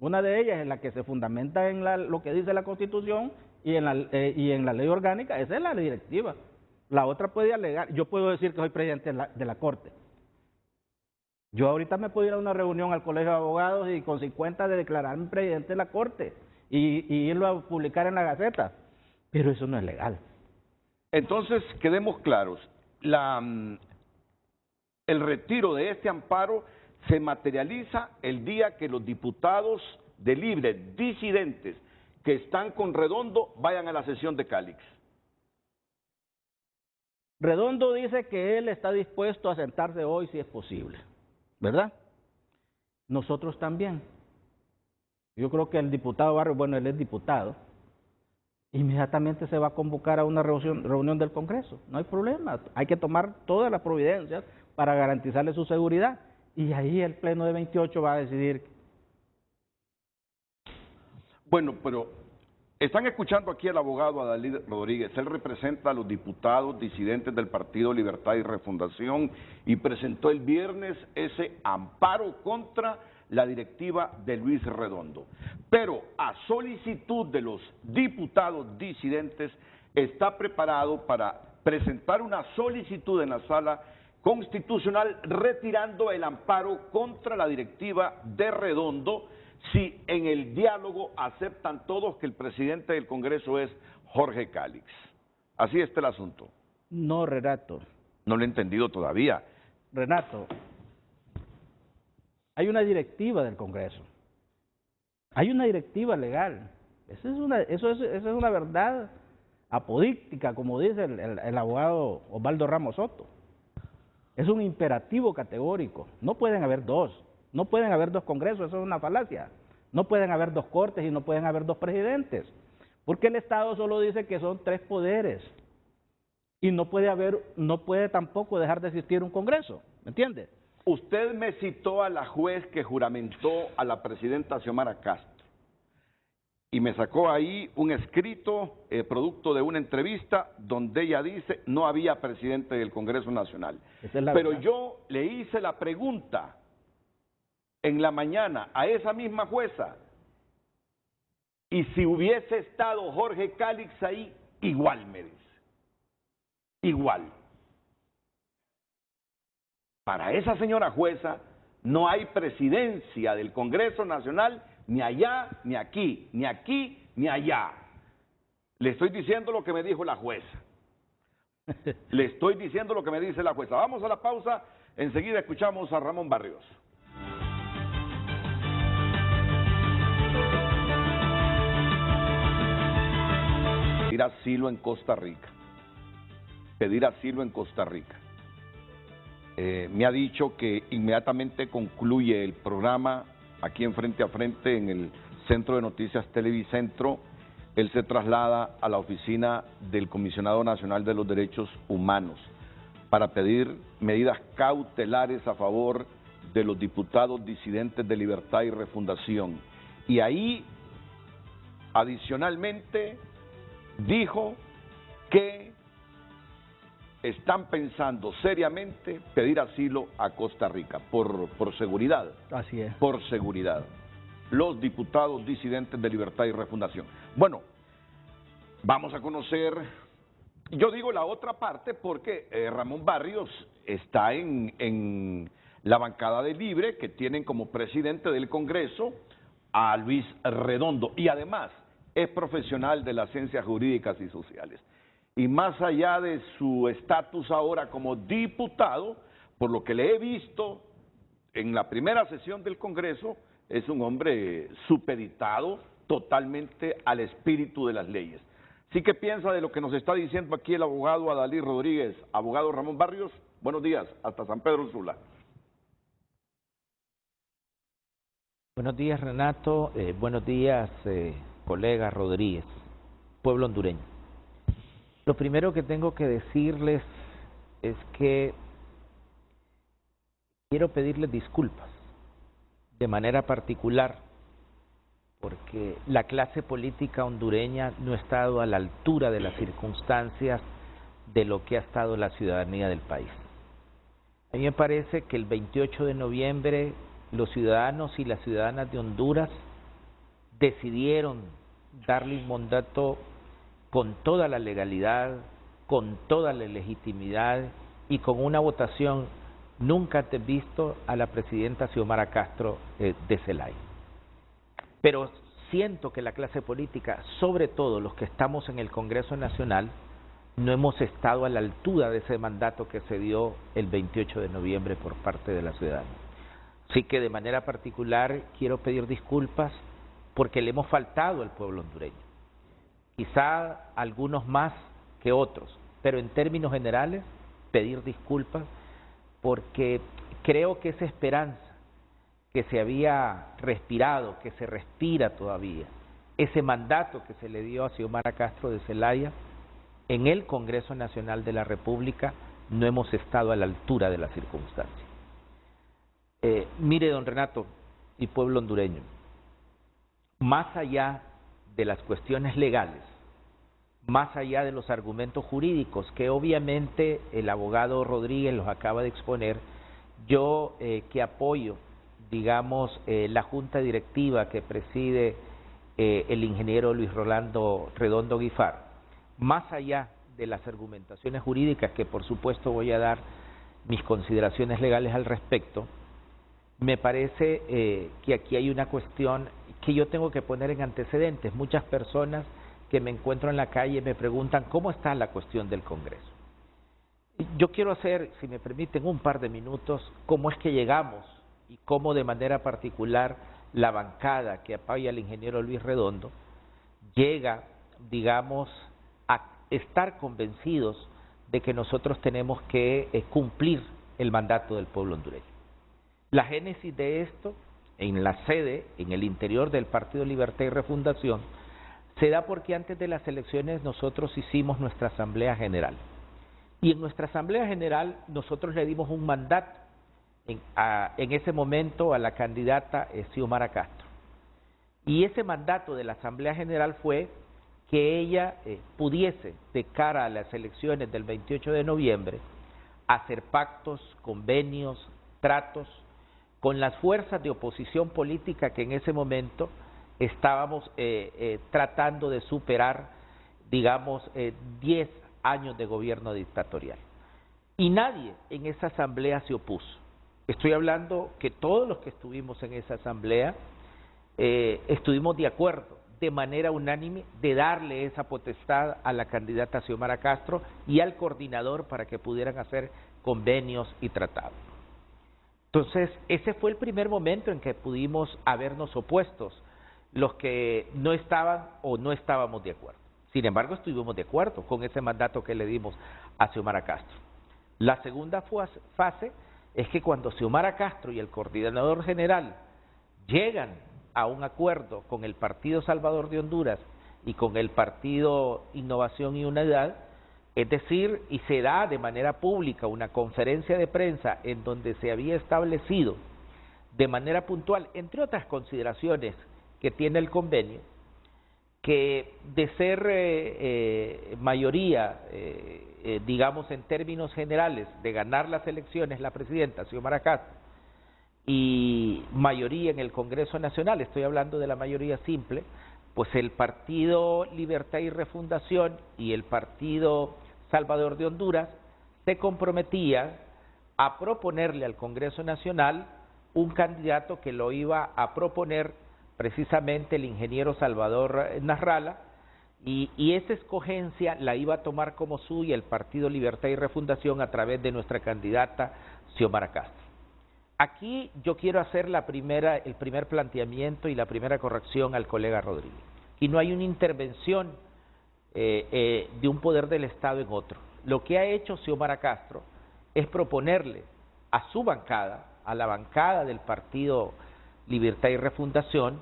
una de ellas es la que se fundamenta en lo que dice la Constitución y en la ley orgánica, esa es la directiva. La otra puede alegar, yo puedo decir que soy presidente de la Corte. Yo ahorita me puedo ir a una reunión al Colegio de Abogados y con 50 de declararme presidente de la Corte y irlo a publicar en la Gaceta, pero eso no es legal. Entonces, quedemos claros, el retiro de este amparo se materializa el día que los diputados de Libre, disidentes, que están con Redondo vayan a la sesión de Calix. Redondo dice que él está dispuesto a sentarse hoy si es posible, ¿verdad? Nosotros también. Yo creo que el diputado Barrios, bueno, él es diputado, inmediatamente se va a convocar a una reunión del Congreso, no hay problema, hay que tomar todas las providencias para garantizarle su seguridad, y ahí el Pleno de 28 va a decidir. Bueno, pero están escuchando aquí al abogado Adalí Rodríguez. Él representa a los diputados disidentes del Partido Libertad y Refundación y presentó el viernes ese amparo contra la directiva de Luis Redondo. Pero a solicitud de los diputados disidentes está preparado para presentar una solicitud en la Sala Constitucional retirando el amparo contra la directiva de Redondo si en el diálogo aceptan todos que el presidente del Congreso es Jorge Calix. Así está el asunto. No, Renato. No lo he entendido todavía. Renato, hay una directiva del Congreso. Hay una directiva legal. Eso es una verdad apodíctica, como dice el abogado Osvaldo Ramos Soto. Es un imperativo categórico. No pueden haber dos. No pueden haber dos congresos, eso es una falacia. No pueden haber dos cortes y no pueden haber dos presidentes. Porque el Estado solo dice que son tres poderes. Y no puede tampoco dejar de existir un congreso. ¿Me entiende? Usted me citó a la juez que juramentó a la presidenta Xiomara Castro. Y me sacó ahí un escrito producto de una entrevista donde ella dice no había presidente del Congreso Nacional. Pero yo le hice la pregunta en la mañana a esa misma jueza, y si hubiese estado Jorge Calix ahí, igual me dice, igual. Para esa señora jueza no hay presidencia del Congreso Nacional ni allá, ni aquí, ni aquí, ni allá. Le estoy diciendo lo que me dijo la jueza. Le estoy diciendo lo que me dice la jueza. Vamos a la pausa, enseguida escuchamos a Ramón Barrios. Pedir asilo en Costa Rica. Pedir asilo en Costa Rica. Me ha dicho que inmediatamente concluye el programa aquí en Frente a Frente en el Centro de Noticias Televicentro, él se traslada a la oficina del Comisionado Nacional de los Derechos Humanos para pedir medidas cautelares a favor de los diputados disidentes de Libertad y Refundación. Y ahí, adicionalmente, dijo que están pensando seriamente pedir asilo a Costa Rica por seguridad. Así es. Por seguridad. Los diputados disidentes de Libertad y Refundación. Bueno, vamos a conocer, yo digo la otra parte porque Ramón Barrios está en la bancada de Libre, que tienen como presidente del Congreso a Luis Redondo, y además es profesional de las ciencias jurídicas y sociales. Y más allá de su estatus ahora como diputado, por lo que le he visto en la primera sesión del Congreso, es un hombre supeditado totalmente al espíritu de las leyes. ¿Sí que piensa de lo que nos está diciendo aquí el abogado Adalí Rodríguez? Abogado Ramón Barrios, buenos días, hasta San Pedro Sula. Buenos días, Renato, buenos días, colega Rodríguez, pueblo hondureño. Lo primero que tengo que decirles es que quiero pedirles disculpas de manera particular porque la clase política hondureña no ha estado a la altura de las circunstancias de lo que ha estado la ciudadanía del país. A mí me parece que el 28 de noviembre los ciudadanos y las ciudadanas de Honduras decidieron darle un mandato con toda la legalidad, con toda la legitimidad y con una votación nunca antes visto a la presidenta Xiomara Castro de Zelay. Pero siento que la clase política, sobre todo los que estamos en el Congreso Nacional, no hemos estado a la altura de ese mandato que se dio el 28 de noviembre por parte de la ciudadanía. Así que de manera particular quiero pedir disculpas porque le hemos faltado al pueblo hondureño. Quizá algunos más que otros, pero en términos generales pedir disculpas porque creo que esa esperanza que se había respirado, que se respira todavía, ese mandato que se le dio a Xiomara Castro de Zelaya, en el Congreso Nacional de la República no hemos estado a la altura de las circunstancias. Mire, don Renato y pueblo hondureño, más allá de las cuestiones legales, más allá de los argumentos jurídicos que obviamente el abogado Rodríguez los acaba de exponer, yo que apoyo, digamos, la junta directiva que preside el ingeniero Luis Rolando Redondo Guifar, más allá de las argumentaciones jurídicas, que por supuesto voy a dar mis consideraciones legales al respecto, me parece que aquí hay una cuestión que yo tengo que poner en antecedentes. Muchas personas que me encuentro en la calle me preguntan cómo está la cuestión del Congreso. Yo quiero hacer, si me permiten, un par de minutos, cómo es que llegamos y cómo de manera particular la bancada que apoya al ingeniero Luis Redondo llega, digamos, a estar convencidos de que nosotros tenemos que cumplir el mandato del pueblo hondureño. La génesis de esto, en la sede, en el interior del Partido Libertad y Refundación, se da porque antes de las elecciones nosotros hicimos nuestra Asamblea General. Y en nuestra Asamblea General nosotros le dimos un mandato en ese momento a la candidata Xiomara Castro. Y ese mandato de la Asamblea General fue que ella pudiese, de cara a las elecciones del 28 de noviembre, hacer pactos, convenios, tratos con las fuerzas de oposición política que en ese momento estábamos tratando de superar, digamos, 10 años de gobierno dictatorial. Y nadie en esa asamblea se opuso. Estoy hablando que todos los que estuvimos en esa asamblea estuvimos de acuerdo, de manera unánime, de darle esa potestad a la candidata Xiomara Castro y al coordinador para que pudieran hacer convenios y tratados. Entonces, ese fue el primer momento en que pudimos habernos opuestos, los que no estaban o no estábamos de acuerdo. Sin embargo, estuvimos de acuerdo con ese mandato que le dimos a Xiomara Castro. La segunda fase es que cuando Xiomara Castro y el coordinador general llegan a un acuerdo con el Partido Salvador de Honduras y con el Partido Innovación y Unidad, es decir, y se da de manera pública una conferencia de prensa en donde se había establecido de manera puntual, entre otras consideraciones que tiene el convenio, que de ser mayoría, digamos en términos generales, de ganar las elecciones la presidenta Xiomara Castro y mayoría en el Congreso Nacional, estoy hablando de la mayoría simple, pues el Partido Libertad y Refundación y el Partido Salvador de Honduras se comprometía a proponerle al Congreso Nacional un candidato que lo iba a proponer precisamente el ingeniero Salvador Nasralla, y esa escogencia la iba a tomar como suya el Partido Libertad y Refundación a través de nuestra candidata Xiomara Castro. Aquí yo quiero hacer el primer planteamiento y la primera corrección al colega Rodríguez. Y no hay una intervención de un poder del Estado en otro. Lo que ha hecho Xiomara Castro es proponerle a su bancada, a la bancada del Partido Libertad y Refundación,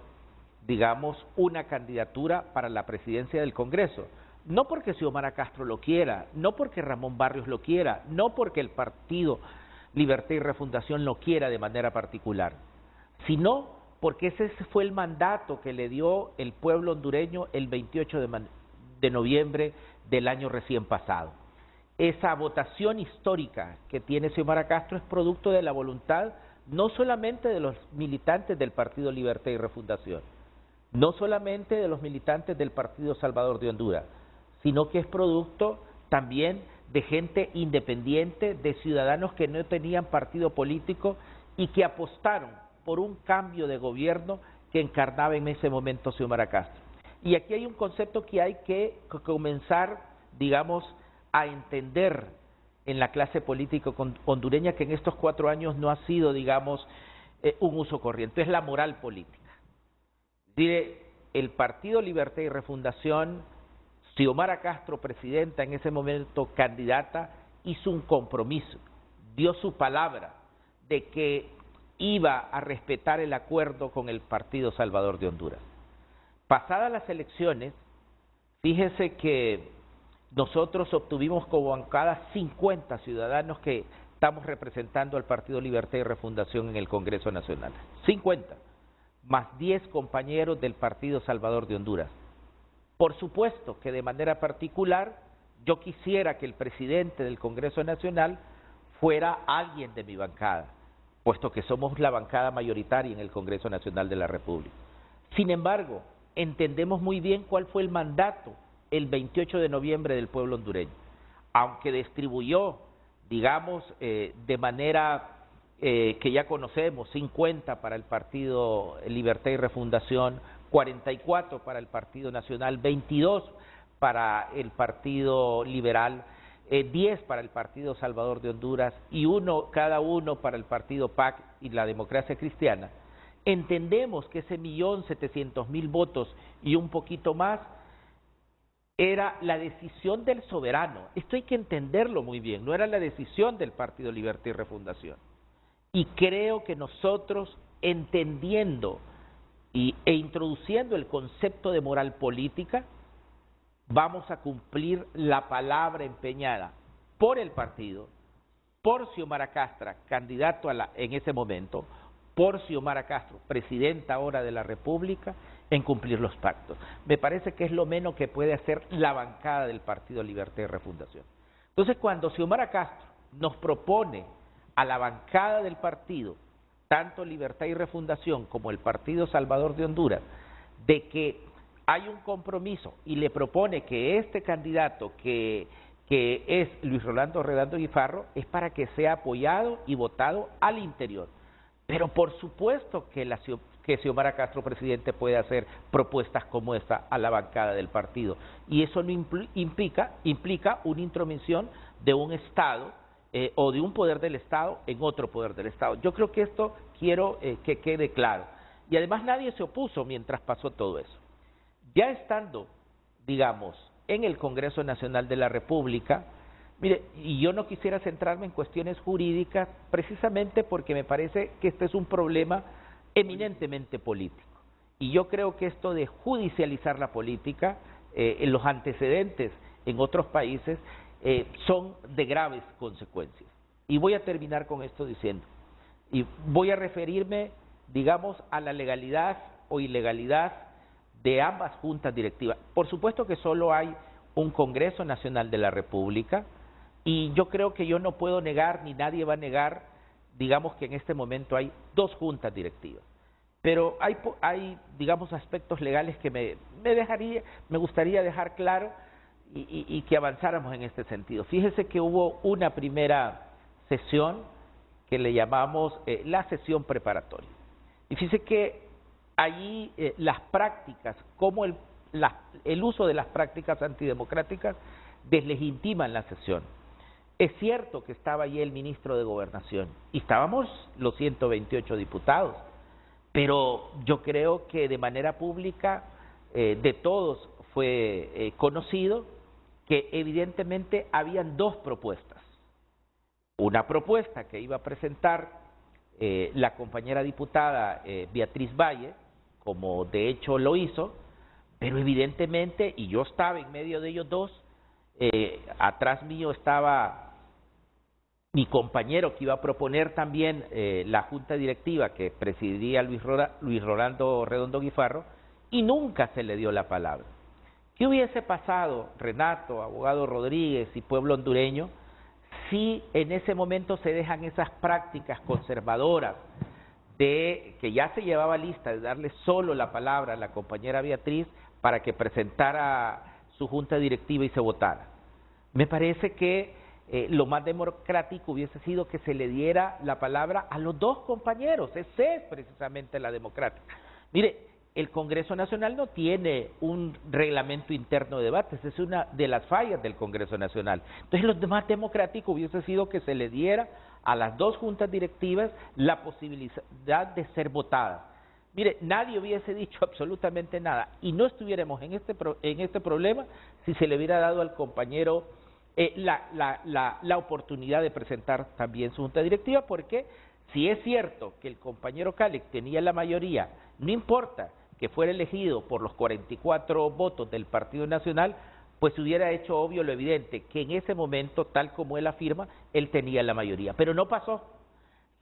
digamos, una candidatura para la presidencia del Congreso. No porque Xiomara Castro lo quiera, no porque Ramón Barrios lo quiera, no porque el Partido Libertad y Refundación lo quiera de manera particular, sino porque ese fue el mandato que le dio el pueblo hondureño el 28 de noviembre del año recién pasado. Esa votación histórica que tiene Xiomara Castro es producto de la voluntad no solamente de los militantes del Partido Libertad y Refundación, no solamente de los militantes del Partido Salvador de Honduras, sino que es producto también de gente independiente, de ciudadanos que no tenían partido político y que apostaron por un cambio de gobierno que encarnaba en ese momento Xiomara Castro. Y aquí hay un concepto que hay que comenzar, digamos, a entender en la clase política hondureña, que en estos 4 años no ha sido, digamos, un uso corriente, es la moral política. el Partido Libertad y Refundación, Xiomara Castro, presidenta, en ese momento candidata, hizo un compromiso, dio su palabra de que iba a respetar el acuerdo con el Partido Salvador de Honduras. Pasadas las elecciones, fíjese que nosotros obtuvimos como bancada 50 ciudadanos que estamos representando al Partido Libertad y Refundación en el Congreso Nacional. 50, más 10 compañeros del Partido Salvador de Honduras. Por supuesto que de manera particular yo quisiera que el presidente del Congreso Nacional fuera alguien de mi bancada, puesto que somos la bancada mayoritaria en el Congreso Nacional de la República. Sin embargo, entendemos muy bien cuál fue el mandato el 28 de noviembre del pueblo hondureño. Aunque distribuyó, digamos, de manera que ya conocemos, 50 para el Partido Libertad y Refundación, 44 para el Partido Nacional, 22 para el Partido Liberal, 10 para el Partido Salvador de Honduras y cada uno para el Partido PAC y la Democracia Cristiana. Entendemos que ese 1.700.000 votos y un poquito más era la decisión del soberano. Esto hay que entenderlo muy bien, no era la decisión del Partido Libertad y Refundación. Y creo que nosotros, entendiendo e introduciendo el concepto de moral política, vamos a cumplir la palabra empeñada por el partido, por Xiomara Castro, candidato en ese momento, por Xiomara Castro, presidenta ahora de la República, en cumplir los pactos. Me parece que es lo menos que puede hacer la bancada del Partido Libertad y Refundación. Entonces, cuando Xiomara Castro nos propone a la bancada del partido, tanto Libertad y Refundación como el Partido Salvador de Honduras, de que hay un compromiso y le propone que este candidato que es Luis Rolando Redondo Guifarro es para que sea apoyado y votado al interior. Pero por supuesto que Xiomara Castro, presidente, puede hacer propuestas como esta a la bancada del partido. Y eso no implica una intromisión de un Estado o de un poder del Estado en otro poder del Estado. Yo creo que esto quiero que quede claro. Y además nadie se opuso mientras pasó todo eso. Ya estando, digamos, en el Congreso Nacional de la República, mire, y yo no quisiera centrarme en cuestiones jurídicas precisamente porque me parece que este es un problema eminentemente político. Y yo creo que esto de judicializar la política, en los antecedentes en otros países, son de graves consecuencias. Y voy a terminar con esto diciendo, y voy a referirme, digamos, a la legalidad o ilegalidad de ambas juntas directivas. Por supuesto que solo hay un Congreso Nacional de la República, y yo creo que yo no puedo negar, ni nadie va a negar, digamos que en este momento hay dos juntas directivas. Pero hay digamos, aspectos legales que me gustaría dejar claro y que avanzáramos en este sentido. Fíjese que hubo una primera sesión que le llamamos la sesión preparatoria. Y fíjese que allí las prácticas, como el uso de las prácticas antidemocráticas, deslegitiman la sesión. Es cierto que estaba allí el ministro de Gobernación y estábamos los 128 diputados, pero yo creo que de manera pública de todos fue conocido que evidentemente habían dos propuestas. Una propuesta que iba a presentar la compañera diputada Beatriz Valle, como de hecho lo hizo, pero evidentemente, y yo estaba en medio de ellos dos, atrás mío estaba mi compañero que iba a proponer también la junta directiva que presidiría Luis Rolando Redondo Guifarro, y nunca se le dio la palabra. ¿Qué hubiese pasado, Renato, abogado Rodríguez y pueblo hondureño, si en ese momento se dejan esas prácticas conservadoras de que ya se llevaba lista de darle solo la palabra a la compañera Beatriz para que presentara su junta directiva y se votara? Me parece que lo más democrático hubiese sido que se le diera la palabra a los dos compañeros. Esa es precisamente la democracia. Mire, el Congreso Nacional no tiene un reglamento interno de debates, es una de las fallas del Congreso Nacional. Entonces, lo más democrático hubiese sido que se le diera a las dos juntas directivas la posibilidad de ser votadas. Mire, nadie hubiese dicho absolutamente nada y no estuviéramos en este problema si se le hubiera dado al compañero la oportunidad de presentar también su junta directiva, porque si es cierto que el compañero Calix tenía la mayoría, no importa que fuera elegido por los 44 votos del Partido Nacional, pues hubiera hecho obvio lo evidente, que en ese momento, tal como él afirma, él tenía la mayoría, pero no pasó.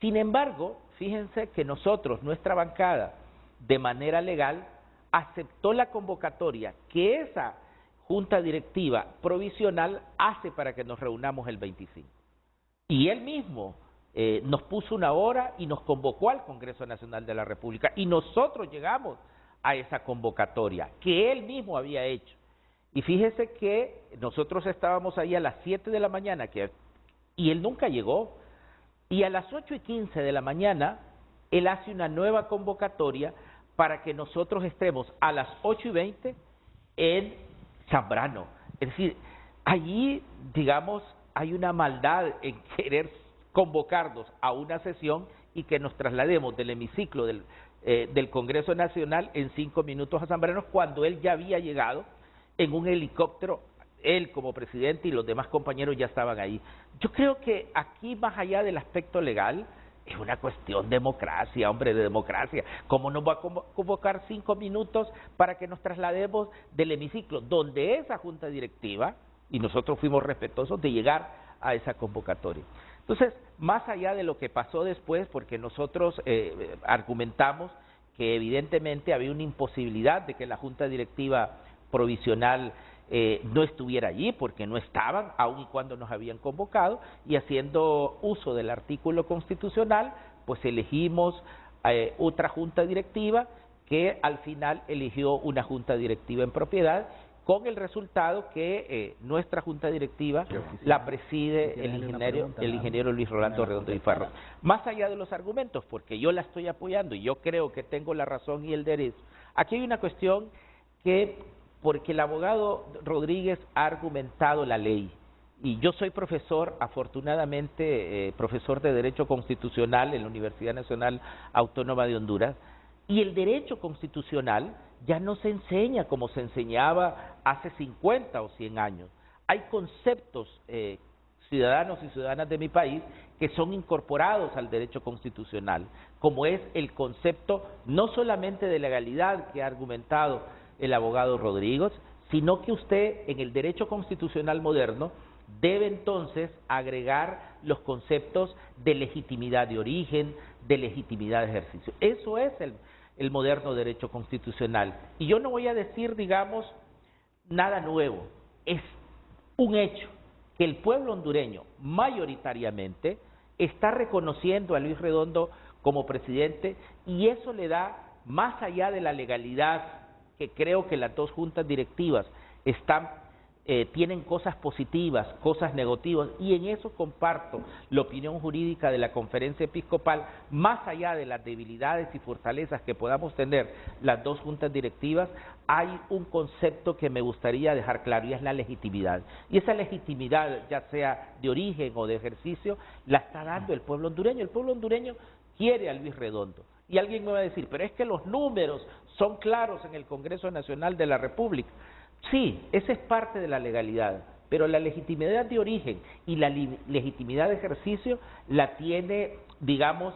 Sin embargo, fíjense que nosotros, nuestra bancada, de manera legal, aceptó la convocatoria que esa junta directiva provisional hace para que nos reunamos el 25. Y él mismo nos puso una hora y nos convocó al Congreso Nacional de la República, y nosotros llegamos a esa convocatoria que él mismo había hecho. Y fíjese que nosotros estábamos ahí a las 7 de la mañana y él nunca llegó. Y a las 8:15 de la mañana, él hace una nueva convocatoria para que nosotros estemos a las 8:20 en Zambrano. Es decir, allí, digamos, hay una maldad en querer convocarnos a una sesión y que nos traslademos del hemiciclo del Congreso Nacional en 5 minutos a Zambrano, cuando él ya había llegado en un helicóptero, él como presidente y los demás compañeros ya estaban ahí. Yo creo que aquí, más allá del aspecto legal, es una cuestión de democracia, hombre, de democracia. ¿Cómo nos va a convocar 5 minutos para que nos traslademos del hemiciclo, donde esa junta directiva, y nosotros fuimos respetuosos de llegar a esa convocatoria? Entonces, más allá de lo que pasó después, porque nosotros argumentamos que evidentemente había una imposibilidad de que la junta directiva provisional no estuviera allí, porque no estaban, aun y cuando nos habían convocado, y haciendo uso del artículo constitucional, pues elegimos otra junta directiva que al final eligió una junta directiva en propiedad, con el resultado que nuestra junta directiva la preside el ingeniero Luis Rolando Redondo Guifarro. Más allá de los argumentos, porque yo la estoy apoyando y yo creo que tengo la razón y el derecho, aquí hay una cuestión que, porque el abogado Rodríguez ha argumentado la ley, y yo soy profesor, afortunadamente, profesor de Derecho Constitucional en la Universidad Nacional Autónoma de Honduras, y el derecho constitucional ya no se enseña como se enseñaba hace 50 o 100 años. Hay conceptos, ciudadanos y ciudadanas de mi país, que son incorporados al derecho constitucional, como es el concepto no solamente de legalidad que ha argumentado el abogado Rodríguez, sino que usted en el derecho constitucional moderno debe entonces agregar los conceptos de legitimidad de origen, de legitimidad de ejercicio. Eso es el moderno derecho constitucional. Y yo no voy a decir, digamos, nada nuevo. Es un hecho que el pueblo hondureño mayoritariamente está reconociendo a Luis Redondo como presidente, y eso le da, más allá de la legalidad, que creo que las dos juntas directivas tienen cosas positivas, cosas negativas, y en eso comparto la opinión jurídica de la Conferencia Episcopal. Más allá de las debilidades y fortalezas que podamos tener las dos juntas directivas, hay un concepto que me gustaría dejar claro, y es la legitimidad. Y esa legitimidad, ya sea de origen o de ejercicio, la está dando el pueblo hondureño. El pueblo hondureño quiere a Luis Redondo. Y alguien me va a decir, pero es que los números son claros en el Congreso Nacional de la República. Sí, esa es parte de la legalidad, pero la legitimidad de origen y la legitimidad de ejercicio la tiene, digamos,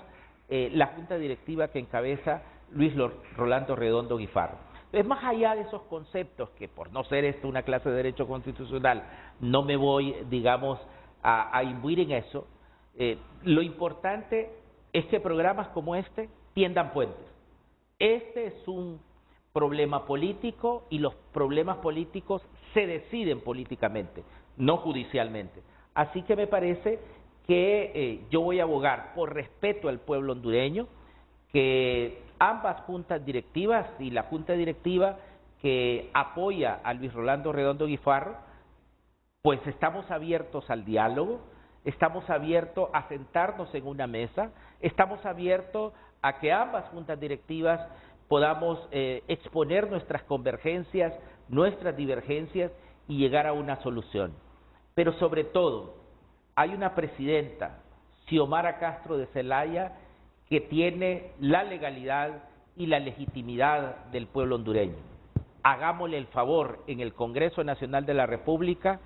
la junta directiva que encabeza Luis Rolando Redondo Guifarro. Es más allá de esos conceptos, que por no ser esto una clase de derecho constitucional, no me voy, digamos, a imbuir en eso. Lo importante es que programas como este tiendan puentes. Este es un problema político, y los problemas políticos se deciden políticamente, no judicialmente. Así que me parece que yo voy a abogar, por respeto al pueblo hondureño, que ambas juntas directivas, y la junta directiva que apoya a Luis Rolando Redondo Guifarro, pues estamos abiertos al diálogo, estamos abiertos a sentarnos en una mesa, estamos abiertos a que ambas juntas directivas podamos exponer nuestras convergencias, nuestras divergencias, y llegar a una solución. Pero sobre todo, hay una presidenta, Xiomara Castro de Zelaya, que tiene la legalidad y la legitimidad del pueblo hondureño. Hagámosle el favor en el Congreso Nacional de la República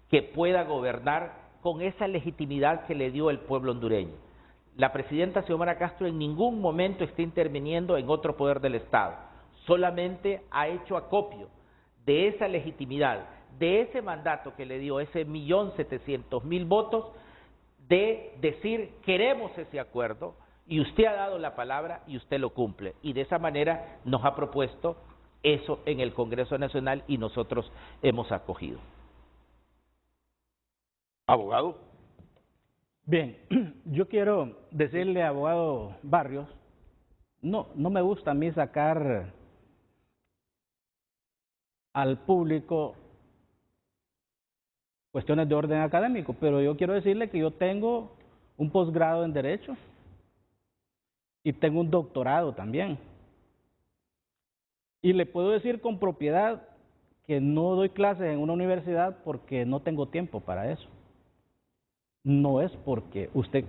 que pueda gobernar con esa legitimidad que le dio el pueblo hondureño. La presidenta Xiomara Castro en ningún momento está interviniendo en otro poder del Estado, solamente ha hecho acopio de esa legitimidad, de ese mandato que le dio, ese 1.700.000 votos, de decir queremos ese acuerdo y usted ha dado la palabra y usted lo cumple. Y de esa manera nos ha propuesto eso en el Congreso Nacional y nosotros hemos acogido. Abogado. Bien, yo quiero decirle, abogado Barrios, no me gusta a mí sacar al público cuestiones de orden académico, pero yo quiero decirle que yo tengo un posgrado en Derecho y tengo un doctorado también. Y le puedo decir con propiedad que no doy clases en una universidad porque no tengo tiempo para eso. No es porque usted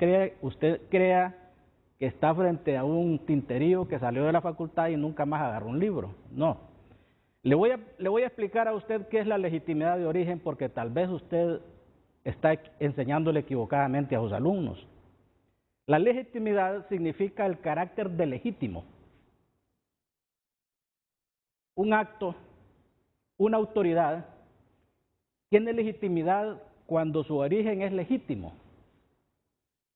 crea que está frente a un tinterío que salió de la facultad y nunca más agarró un libro. No. Le voy a explicar a usted qué es la legitimidad de origen, porque tal vez usted está enseñándole equivocadamente a sus alumnos. La legitimidad significa el carácter de legítimo. Un acto, una autoridad, tiene legitimidad cuando su origen es legítimo.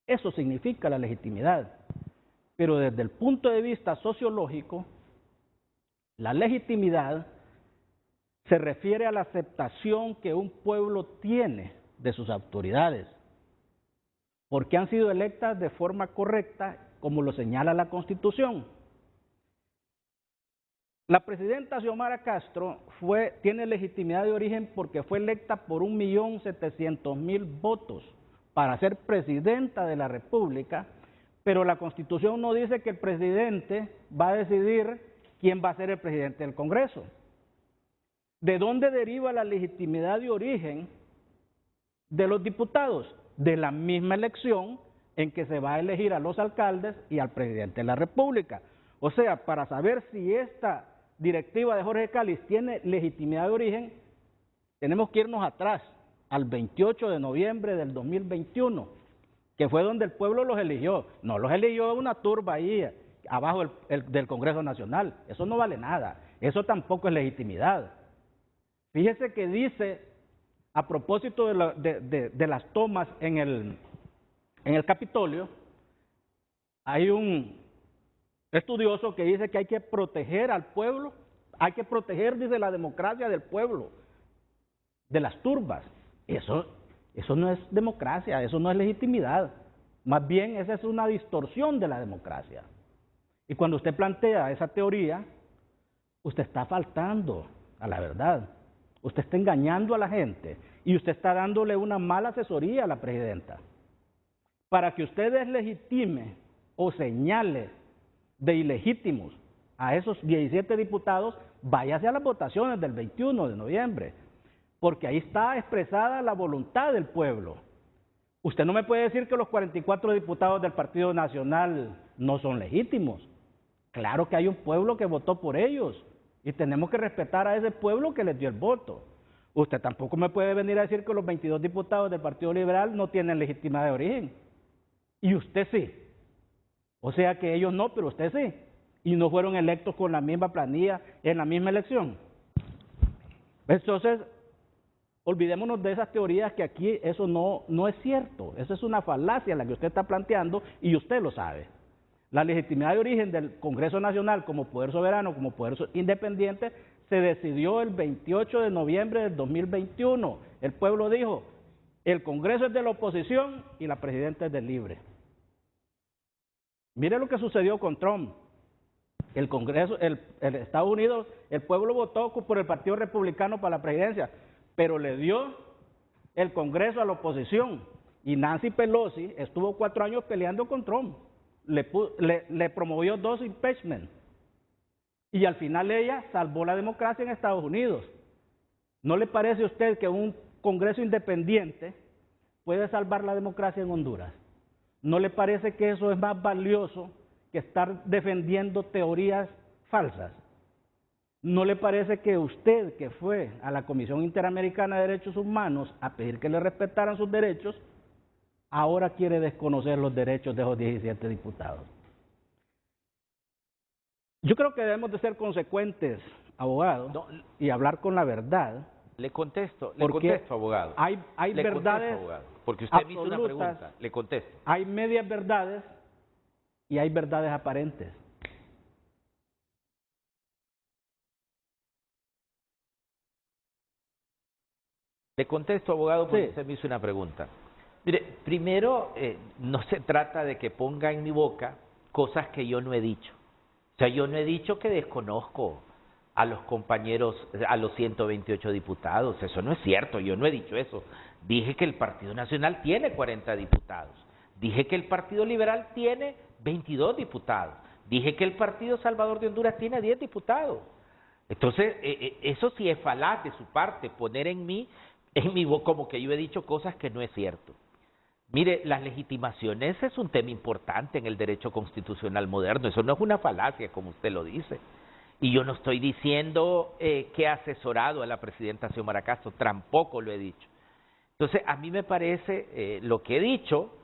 Eso significa la legitimidad. Pero desde el punto de vista sociológico, la legitimidad se refiere a la aceptación que un pueblo tiene de sus autoridades, porque han sido electas de forma correcta, como lo señala la Constitución. La presidenta Xiomara Castro tiene legitimidad de origen porque fue electa por 1.700.000 votos para ser presidenta de la República, pero la Constitución no dice que el presidente va a decidir quién va a ser el presidente del Congreso. ¿De dónde deriva la legitimidad de origen de los diputados? De la misma elección en que se va a elegir a los alcaldes y al presidente de la República. O sea, para saber si esta directiva de Jorge Cáliz tiene legitimidad de origen, tenemos que irnos atrás, al 28 de noviembre del 2021, que fue donde el pueblo los eligió. No los eligió una turba ahí abajo del Congreso Nacional. Eso no vale nada. Eso tampoco es legitimidad. Fíjese que dice, a propósito de las tomas en el Capitolio, hay un estudioso que dice que hay que proteger al pueblo, hay que proteger, dice, la democracia del pueblo, de las turbas. Eso no es democracia, eso no es legitimidad. Más bien, esa es una distorsión de la democracia. Y cuando usted plantea esa teoría, usted está faltando a la verdad. Usted está engañando a la gente y usted está dándole una mala asesoría a la presidenta. Para que usted deslegitime o señale de ilegítimos a esos 17 diputados, váyase a las votaciones del 21 de noviembre, porque ahí está expresada la voluntad del pueblo. Usted no me puede decir que los 44 diputados del Partido Nacional no son legítimos. Claro que hay un pueblo que votó por ellos y tenemos que respetar a ese pueblo que les dio el voto. Usted tampoco me puede venir a decir que los 22 diputados del Partido Liberal no tienen legitimidad de origen. Y usted sí. O sea que ellos no, pero usted sí. Y no fueron electos con la misma planilla en la misma elección. Entonces, olvidémonos de esas teorías, que aquí eso no es cierto. Eso es una falacia la que usted está planteando y usted lo sabe. La legitimidad de origen del Congreso Nacional como poder soberano, como poder independiente, se decidió el 28 de noviembre del 2021. El pueblo dijo, el Congreso es de la oposición y la presidenta es del libre. Mire lo que sucedió con Trump. El Congreso, el Estados Unidos, el pueblo votó por el Partido Republicano para la presidencia, pero le dio el Congreso a la oposición. Y Nancy Pelosi estuvo 4 años peleando con Trump. Le promovió 2 impeachment. Y al final ella salvó la democracia en Estados Unidos. ¿No le parece a usted que un Congreso independiente puede salvar la democracia en Honduras? ¿No le parece que eso es más valioso que estar defendiendo teorías falsas. ¿No le parece que usted, que fue a la Comisión Interamericana de Derechos Humanos a pedir que le respetaran sus derechos, ahora quiere desconocer los derechos de esos 17 diputados? Yo creo que debemos de ser consecuentes, abogado, y hablar con la verdad. Le contesto, abogado. Hay verdades abogado, porque usted me hizo una absolutas, pregunta, le contesto. hay medias verdades y hay verdades aparentes. Le contesto, abogado, porque Sí. usted me hizo una pregunta. Mire, primero, no se trata de que ponga en mi boca cosas que yo no he dicho. O sea, yo no he dicho que desconozco a los compañeros, a los 128 diputados. Eso no es cierto, yo no he dicho eso. Dije que el Partido Nacional tiene 40 diputados. Dije que el Partido Liberal tiene 22 diputados. Dije que el Partido Salvador de Honduras tiene 10 diputados. Entonces, eso sí es falaz de su parte, poner en mi voz como que yo he dicho cosas que no es cierto. Mire, las legitimaciones es un tema importante en el derecho constitucional moderno, eso no es una falacia como usted lo dice. Y yo no estoy diciendo que he asesorado a la presidenta Xiomara Castro, tampoco lo he dicho. Entonces, a mí me parece, lo que he dicho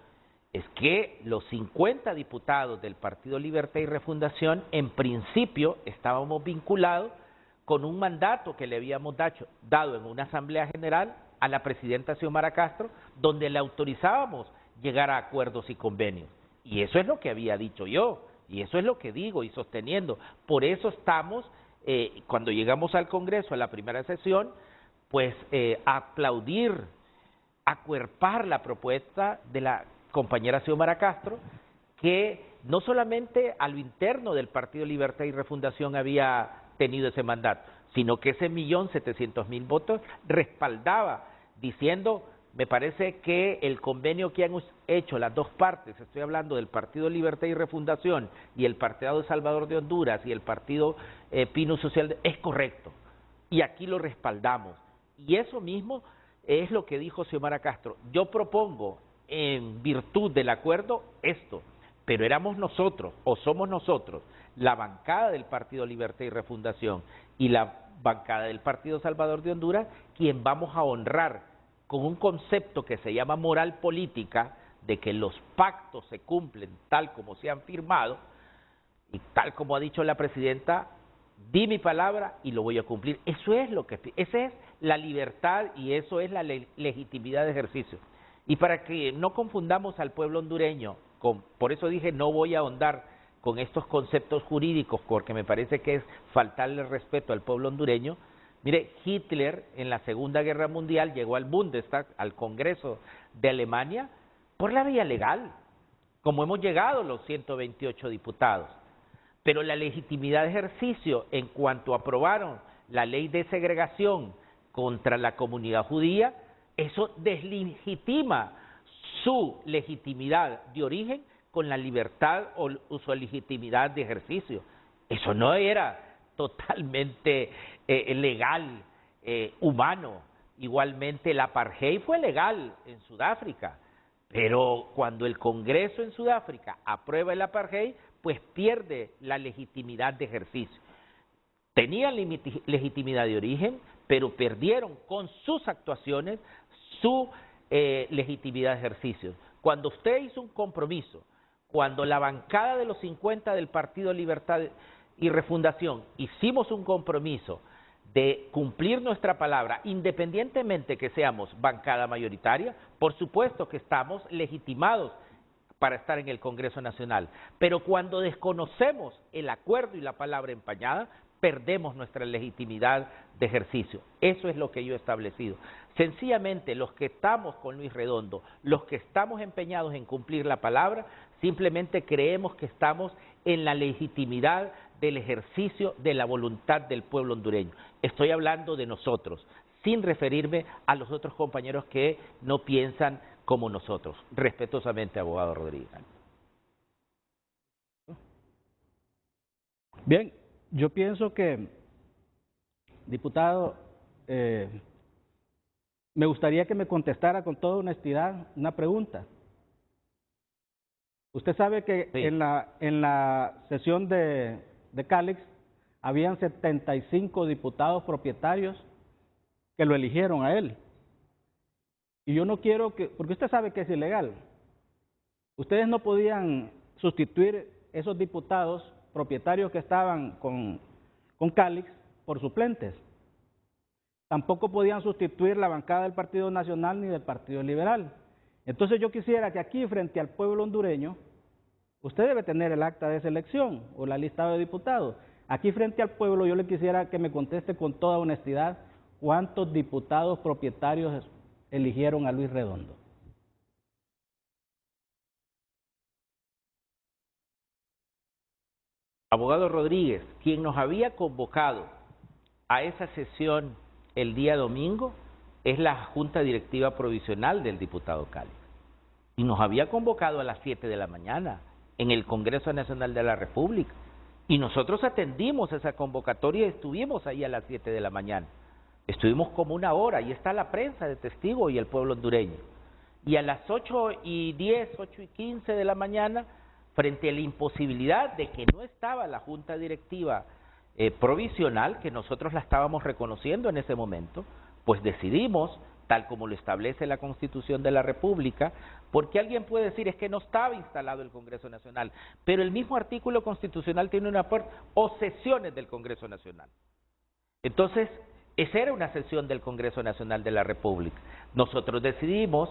es que los 50 diputados del Partido Libertad y Refundación, en principio, estábamos vinculados con un mandato que le habíamos dado en una asamblea general a la presidenta Xiomara Castro, donde le autorizábamos llegar a acuerdos y convenios. Y eso es lo que había dicho yo, y eso es lo que digo y sosteniendo. Por eso estamos, cuando llegamos al Congreso, a la primera sesión, pues a aplaudir, acuerpar la propuesta de la compañera Xiomara Castro, que no solamente a lo interno del Partido Libertad y Refundación había tenido ese mandato, sino que ese 1.700.000 votos respaldaba, diciendo, me parece que el convenio que han hecho las dos partes, estoy hablando del Partido Libertad y Refundación y el Partido Salvador de Honduras y el Partido Pino Social, es correcto, y aquí lo respaldamos. Y eso mismo es lo que dijo Xiomara Castro. Yo propongo, en virtud del acuerdo, esto, pero éramos nosotros, o somos nosotros, la bancada del Partido Libertad y Refundación y la bancada del Partido Salvador de Honduras, quien vamos a honrar con un concepto que se llama moral política, de que los pactos se cumplen tal como se han firmado, y tal como ha dicho la presidenta, di mi palabra y lo voy a cumplir. Eso es lo que, esa es la libertad y eso es la legitimidad de ejercicio. Y para que no confundamos al pueblo hondureño, por eso dije no voy a ahondar con estos conceptos jurídicos, porque me parece que es faltarle respeto al pueblo hondureño. Mire, Hitler en la Segunda Guerra Mundial llegó al Bundestag, al Congreso de Alemania, por la vía legal, como hemos llegado los 128 diputados. Pero la legitimidad de ejercicio, en cuanto aprobaron la ley de segregación contra la comunidad judía, eso deslegitima su legitimidad de origen con la libertad o su legitimidad de ejercicio. Eso no era totalmente legal, humano. Igualmente el apartheid fue legal en Sudáfrica, pero cuando el Congreso en Sudáfrica aprueba el apartheid, pues pierde la legitimidad de ejercicio. Tenían legitimidad de origen, pero perdieron con sus actuaciones su legitimidad de ejercicio. Cuando usted hizo un compromiso, cuando la bancada de los 50 del Partido Libertad y Refundación hicimos un compromiso de cumplir nuestra palabra, independientemente que seamos bancada mayoritaria, por supuesto que estamos legitimados para estar en el Congreso Nacional. Pero cuando desconocemos el acuerdo y la palabra empañada, perdemos nuestra legitimidad de ejercicio. Eso es lo que yo he establecido. Sencillamente, los que estamos con Luis Redondo, los que estamos empeñados en cumplir la palabra, simplemente creemos que estamos en la legitimidad del ejercicio de la voluntad del pueblo hondureño. Estoy hablando de nosotros, sin referirme a los otros compañeros que no piensan como nosotros. Respetuosamente, abogado Rodríguez. Bien, yo pienso que, diputado, me gustaría que me contestara con toda honestidad una pregunta. Usted sabe que Sí. en la sesión de Calix habían 75 diputados propietarios que lo eligieron a él. Y yo no quiero que, porque usted sabe que es ilegal. Ustedes no podían sustituir esos diputados propietarios que estaban con Calix por suplentes. Tampoco podían sustituir la bancada del Partido Nacional ni del Partido Liberal. Entonces yo quisiera que aquí, frente al pueblo hondureño, usted debe tener el acta de esa elección o la lista de diputados. Aquí frente al pueblo yo le quisiera que me conteste con toda honestidad cuántos diputados propietarios eligieron a Luis Redondo. Abogado Rodríguez, quien nos había convocado a esa sesión el día domingo es la Junta Directiva Provisional del diputado Calix. Y nos había convocado a las 7 de la mañana en el Congreso Nacional de la República. Y nosotros atendimos esa convocatoria y estuvimos ahí a las 7 de la mañana. Estuvimos como una hora y está la prensa de testigo y el pueblo hondureño. Y a las 8:10, 8:15 de la mañana, frente a la imposibilidad de que no estaba la Junta Directiva Provisional, que nosotros la estábamos reconociendo en ese momento, pues decidimos, tal como lo establece la Constitución de la República, porque alguien puede decir es que no estaba instalado el Congreso Nacional, pero el mismo artículo constitucional tiene una parte, o sesiones del Congreso Nacional. Entonces, esa era una sesión del Congreso Nacional de la República. Nosotros decidimos,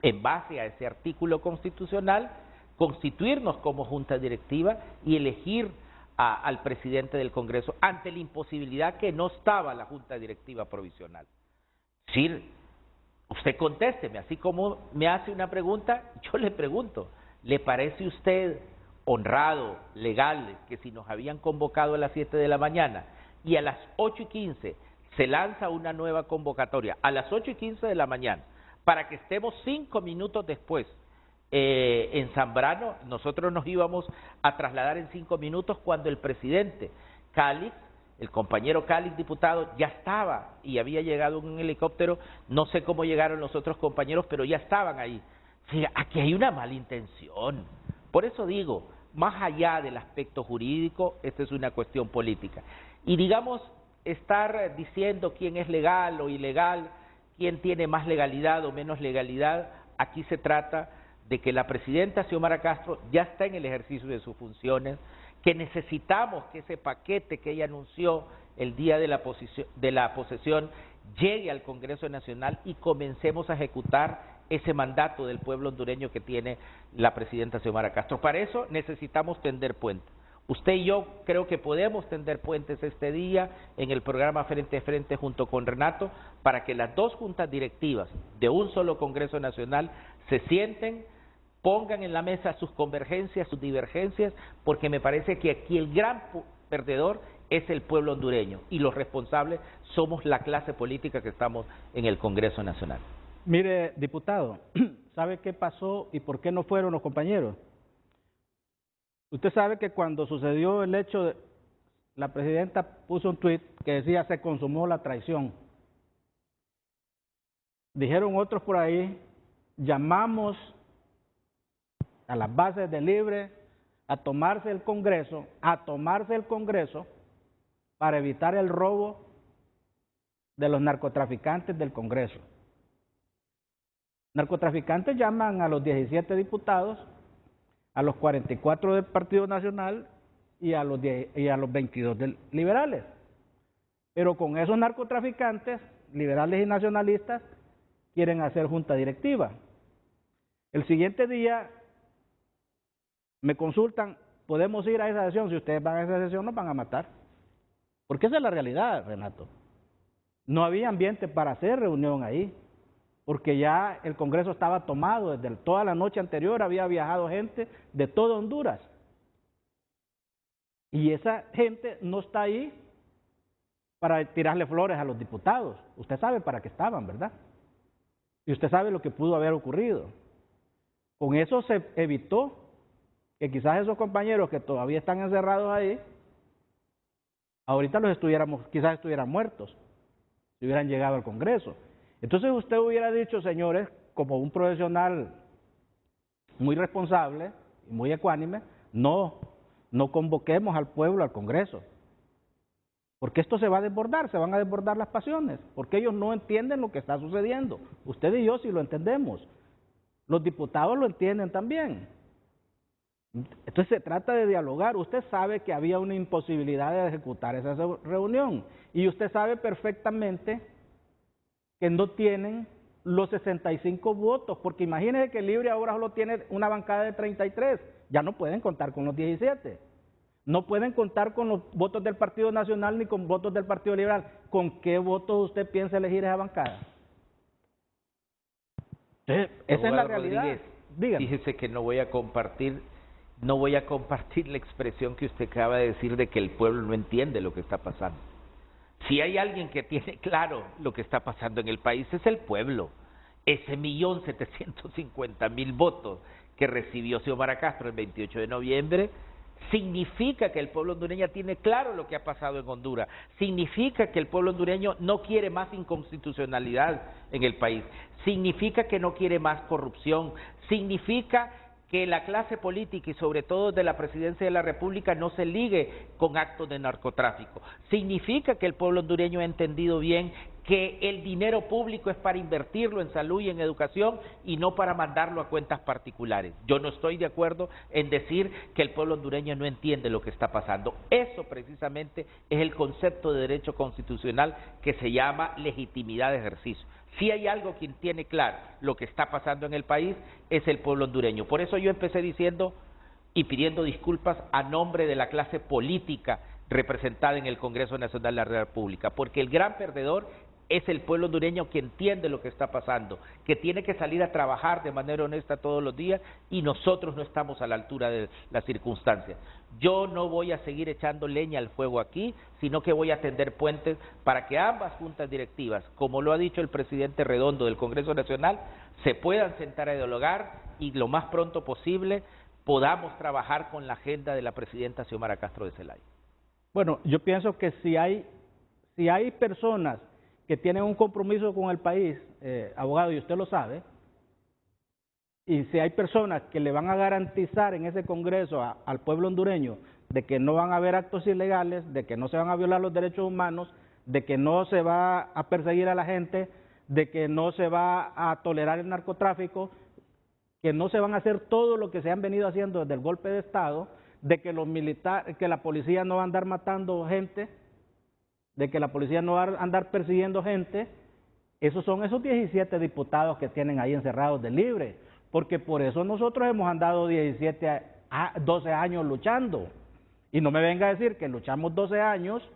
en base a ese artículo constitucional, constituirnos como Junta Directiva y elegir al presidente del Congreso ante la imposibilidad que no estaba la Junta Directiva Provisional. Sí, usted contésteme, así como me hace una pregunta, yo le pregunto, ¿le parece usted honrado, legal, que si nos habían convocado a las 7 de la mañana y a las 8:15 se lanza una nueva convocatoria, a las 8:15 de la mañana, para que estemos 5 minutos después en Zambrano, nosotros nos íbamos a trasladar en 5 minutos cuando el presidente Calix, el compañero Calix, diputado, ya estaba y había llegado en un helicóptero, no sé cómo llegaron los otros compañeros, pero ya estaban ahí. Fíjate, aquí hay una mala intención. Por eso digo, más allá del aspecto jurídico, esta es una cuestión política. Y digamos, estar diciendo quién es legal o ilegal, quién tiene más legalidad o menos legalidad, aquí se trata de que la presidenta Xiomara Castro ya está en el ejercicio de sus funciones, que necesitamos que ese paquete que ella anunció el día de la posesión llegue al Congreso Nacional y comencemos a ejecutar ese mandato del pueblo hondureño que tiene la presidenta Xiomara Castro. Para eso necesitamos tender puentes. Usted y yo creo que podemos tender puentes este día en el programa Frente a Frente junto con Renato para que las dos juntas directivas de un solo Congreso Nacional se sienten, pongan en la mesa sus convergencias, sus divergencias, porque me parece que aquí el gran perdedor es el pueblo hondureño y los responsables somos la clase política que estamos en el Congreso Nacional. Mire, diputado, ¿sabe qué pasó y por qué no fueron los compañeros? Usted sabe que cuando sucedió el hecho, la presidenta puso un tuit que decía se consumó la traición. Dijeron otros por ahí, llamamos a las bases de Libre a tomarse el Congreso para evitar el robo de los narcotraficantes del Congreso. Narcotraficantes llaman a los 17 diputados, a los 44 del Partido Nacional y a los 22 liberales. Pero con esos narcotraficantes, liberales y nacionalistas, quieren hacer junta directiva. El siguiente día me consultan, ¿podemos ir a esa sesión? Si ustedes van a esa sesión nos van a matar. Porque esa es la realidad, Renato. No había ambiente para hacer reunión ahí, porque ya el Congreso estaba tomado, desde toda la noche anterior había viajado gente de todo Honduras. Y esa gente no está ahí para tirarle flores a los diputados. Usted sabe para qué estaban, ¿verdad? Y usted sabe lo que pudo haber ocurrido. Con eso se evitó que quizás esos compañeros que todavía están encerrados ahí, ahorita quizás estuvieran muertos, si hubieran llegado al Congreso. Entonces usted hubiera dicho, señores, como un profesional muy responsable, y muy ecuánime, no convoquemos al pueblo al Congreso. Porque esto se va a desbordar, se van a desbordar las pasiones, porque ellos no entienden lo que está sucediendo. Usted y yo sí lo entendemos. Los diputados lo entienden también. Entonces se trata de dialogar. Usted sabe que había una imposibilidad de ejecutar esa reunión y usted sabe perfectamente que no tienen los 65 votos, porque imagínese que Libre ahora solo tiene una bancada de 33, ya no pueden contar con los 17. No pueden contar con los votos del Partido Nacional ni con votos del Partido Liberal. ¿Con qué votos usted piensa elegir esa bancada? Entonces, esa es la realidad. Rodríguez, dígame. Fíjese que no voy a compartir la expresión que usted acaba de decir de que el pueblo no entiende lo que está pasando. Si hay alguien que tiene claro lo que está pasando en el país es el pueblo. Ese 1.750.000 votos que recibió Xiomara Castro el 28 de noviembre significa que el pueblo hondureño tiene claro lo que ha pasado en Honduras, significa que el pueblo hondureño no quiere más inconstitucionalidad en el país, significa que no quiere más corrupción, significa que la clase política y sobre todo de la presidencia de la República no se ligue con actos de narcotráfico. Significa que el pueblo hondureño ha entendido bien que el dinero público es para invertirlo en salud y en educación y no para mandarlo a cuentas particulares. Yo no estoy de acuerdo en decir que el pueblo hondureño no entiende lo que está pasando. Eso precisamente es el concepto de derecho constitucional que se llama legitimidad de ejercicio. Si hay algo quien tiene claro lo que está pasando en el país es el pueblo hondureño. Por eso yo empecé diciendo y pidiendo disculpas a nombre de la clase política representada en el Congreso Nacional de la República, porque el gran perdedor es el pueblo hondureño que entiende lo que está pasando, que tiene que salir a trabajar de manera honesta todos los días y nosotros no estamos a la altura de las circunstancias. Yo no voy a seguir echando leña al fuego aquí, sino que voy a tender puentes para que ambas juntas directivas, como lo ha dicho el presidente Redondo del Congreso Nacional, se puedan sentar a dialogar y lo más pronto posible podamos trabajar con la agenda de la presidenta Xiomara Castro de Zelaya. Bueno, yo pienso que si hay personas que tienen un compromiso con el país, abogado, y usted lo sabe, y si hay personas que le van a garantizar en ese Congreso al pueblo hondureño de que no van a haber actos ilegales, de que no se van a violar los derechos humanos, de que no se va a perseguir a la gente, de que no se va a tolerar el narcotráfico, que no se van a hacer todo lo que se han venido haciendo desde el golpe de Estado, de que los militares, que la policía no va a andar matando gente, de que la policía no va a andar persiguiendo gente, esos son esos 17 diputados que tienen ahí encerrados de Libre, porque por eso nosotros hemos andado 12 años luchando, y no me venga a decir que luchamos 12 años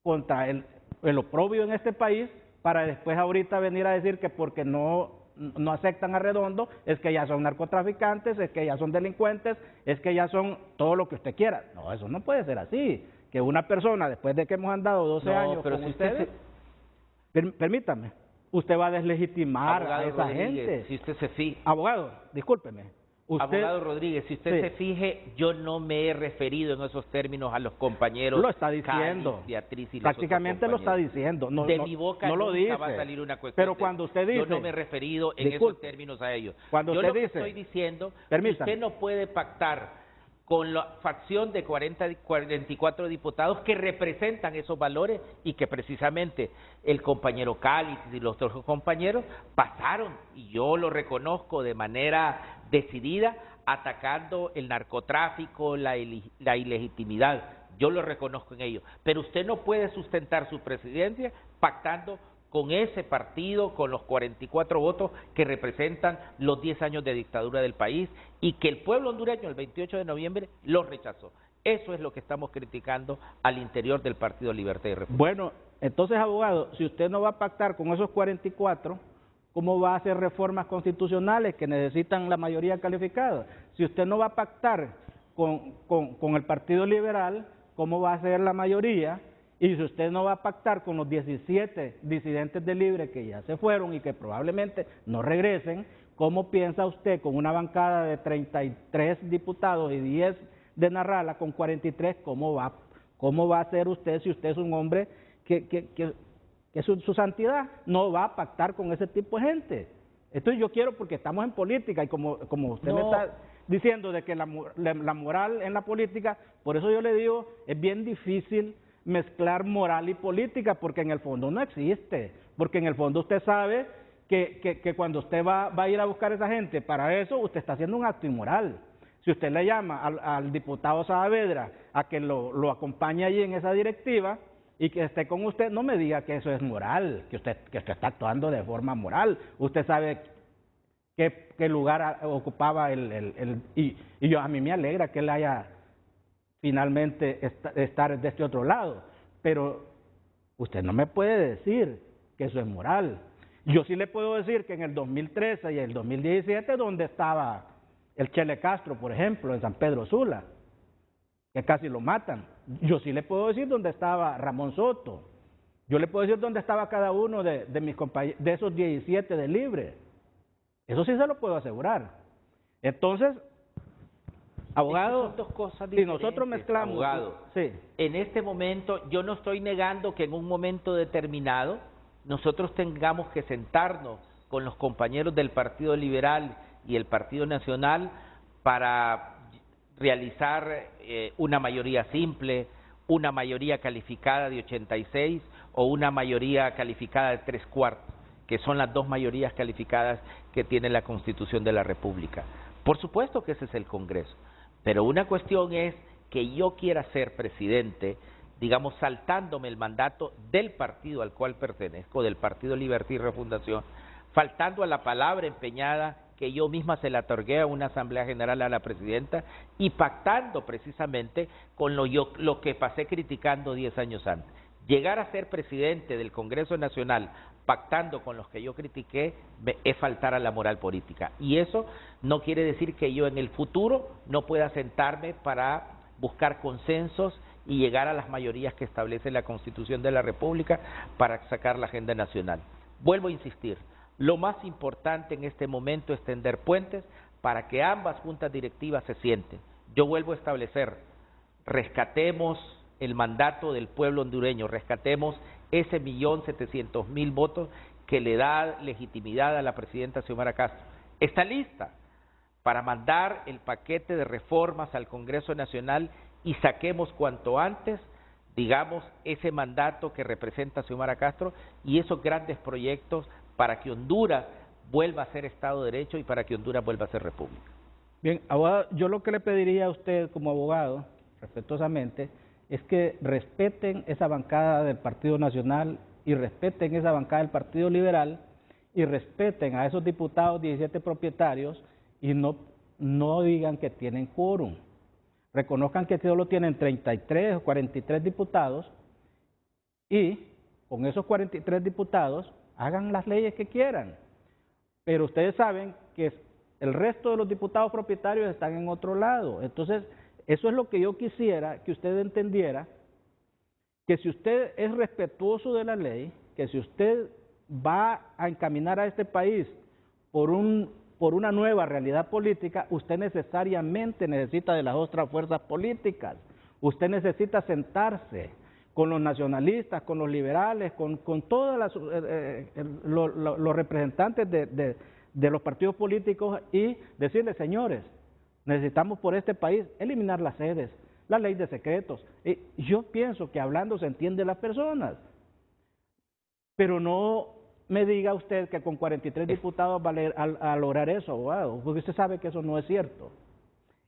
contra el oprobio en este país, para después ahorita venir a decir que porque no aceptan a Redondo, es que ya son narcotraficantes, es que ya son delincuentes, es que ya son todo lo que usted quiera. No, eso no puede ser así. Que una persona, después de que hemos andado 12 años con ustedes, permítame, usted va a deslegitimar a esa gente. Si usted se fija. Abogado, discúlpeme. Abogado Rodríguez, si usted se fije, yo no me he referido en esos términos a los compañeros. Lo está diciendo. Cádiz, Beatriz y los prácticamente lo está diciendo. No, de mi boca no lo nunca dice. va a salir una cuestión. Pero cuando usted dice, yo no me he referido en esos términos a ellos. Cuando yo usted lo que dice, estoy diciendo, que usted no puede pactar con la facción de 44 diputados que representan esos valores y que precisamente el compañero Cálix y los otros compañeros pasaron, y yo lo reconozco de manera decidida, atacando el narcotráfico, la ilegitimidad. Yo lo reconozco en ello. Pero usted no puede sustentar su presidencia pactando con ese partido, con los 44 votos que representan los 10 años de dictadura del país y que el pueblo hondureño el 28 de noviembre los rechazó. Eso es lo que estamos criticando al interior del Partido Libertad y República. Bueno, entonces, abogado, si usted no va a pactar con esos 44, ¿cómo va a hacer reformas constitucionales que necesitan la mayoría calificada? Si usted no va a pactar con el Partido Liberal, ¿cómo va a hacer la mayoría? Y si usted no va a pactar con los 17 disidentes de Libre que ya se fueron y que probablemente no regresen, ¿cómo piensa usted con una bancada de 33 diputados y 10 de Narrala con 43, cómo va a hacer usted si usted es un hombre que su santidad no va a pactar con ese tipo de gente? Entonces yo quiero, porque estamos en política y como usted me está diciendo de que la moral en la política, por eso yo le digo, es bien difícil mezclar moral y política, porque en el fondo no existe, porque en el fondo usted sabe que cuando usted va a ir a buscar a esa gente, para eso usted está haciendo un acto inmoral. Si usted le llama al diputado Saavedra a que lo acompañe allí en esa directiva y que esté con usted, no me diga que eso es moral, que usted está actuando de forma moral. Usted sabe qué lugar ocupaba y a mí me alegra que él haya finalmente estar de este otro lado, pero usted no me puede decir que eso es moral. Yo sí le puedo decir que en el 2013 y el 2017, donde estaba el Chele Castro, por ejemplo, en San Pedro Sula, que casi lo matan. Yo sí le puedo decir dónde estaba Ramón Soto. Yo le puedo decir dónde estaba cada uno de mis compañeros, de esos 17 de Libre. Eso sí se lo puedo asegurar. Entonces, abogado, son dos cosas si diferentes, nosotros mezclamos, abogado, sí. En este momento yo no estoy negando que en un momento determinado nosotros tengamos que sentarnos con los compañeros del Partido Liberal y el Partido Nacional para realizar una mayoría simple, una mayoría calificada de 86 o una mayoría calificada de 3/4, que son las dos mayorías calificadas que tiene la Constitución de la República. Por supuesto que ese es el Congreso, pero una cuestión es que yo quiera ser presidente, digamos, saltándome el mandato del partido al cual pertenezco, del Partido Libertad y Refundación, faltando a la palabra empeñada que yo misma se la otorgué a una Asamblea General a la Presidenta y pactando precisamente con lo que pasé criticando 10 años antes. Llegar a ser presidente del Congreso Nacional pactando con los que yo critiqué es faltar a la moral política. Y eso no quiere decir que yo en el futuro no pueda sentarme para buscar consensos y llegar a las mayorías que establece la Constitución de la República para sacar la agenda nacional. Vuelvo a insistir, lo más importante en este momento es tender puentes para que ambas juntas directivas se sienten. Yo vuelvo a establecer, rescatemos el mandato del pueblo hondureño, rescatemos ese 1.700.000 votos que le da legitimidad a la presidenta Xiomara Castro. Está lista para mandar el paquete de reformas al Congreso Nacional y saquemos cuanto antes, digamos, ese mandato que representa Xiomara Castro y esos grandes proyectos para que Honduras vuelva a ser Estado de Derecho y para que Honduras vuelva a ser República. Bien, abogado, yo lo que le pediría a usted como abogado, respetuosamente, es que respeten esa bancada del Partido Nacional y respeten esa bancada del Partido Liberal y respeten a esos diputados, 17 propietarios, y no digan que tienen quórum. Reconozcan que solo tienen 33 o 43 diputados y con esos 43 diputados hagan las leyes que quieran. Pero ustedes saben que el resto de los diputados propietarios están en otro lado. Entonces, eso es lo que yo quisiera que usted entendiera, que si usted es respetuoso de la ley, que si usted va a encaminar a este país por una nueva realidad política, usted necesariamente necesita de las otras fuerzas políticas. Usted necesita sentarse con los nacionalistas, con los liberales, con todos los representantes de los partidos políticos y decirles, señores, necesitamos por este país eliminar las sedes, la ley de secretos. Yo pienso que hablando se entienden las personas, pero no me diga usted que con 43 diputados va a lograr eso, abogado, porque usted sabe que eso no es cierto.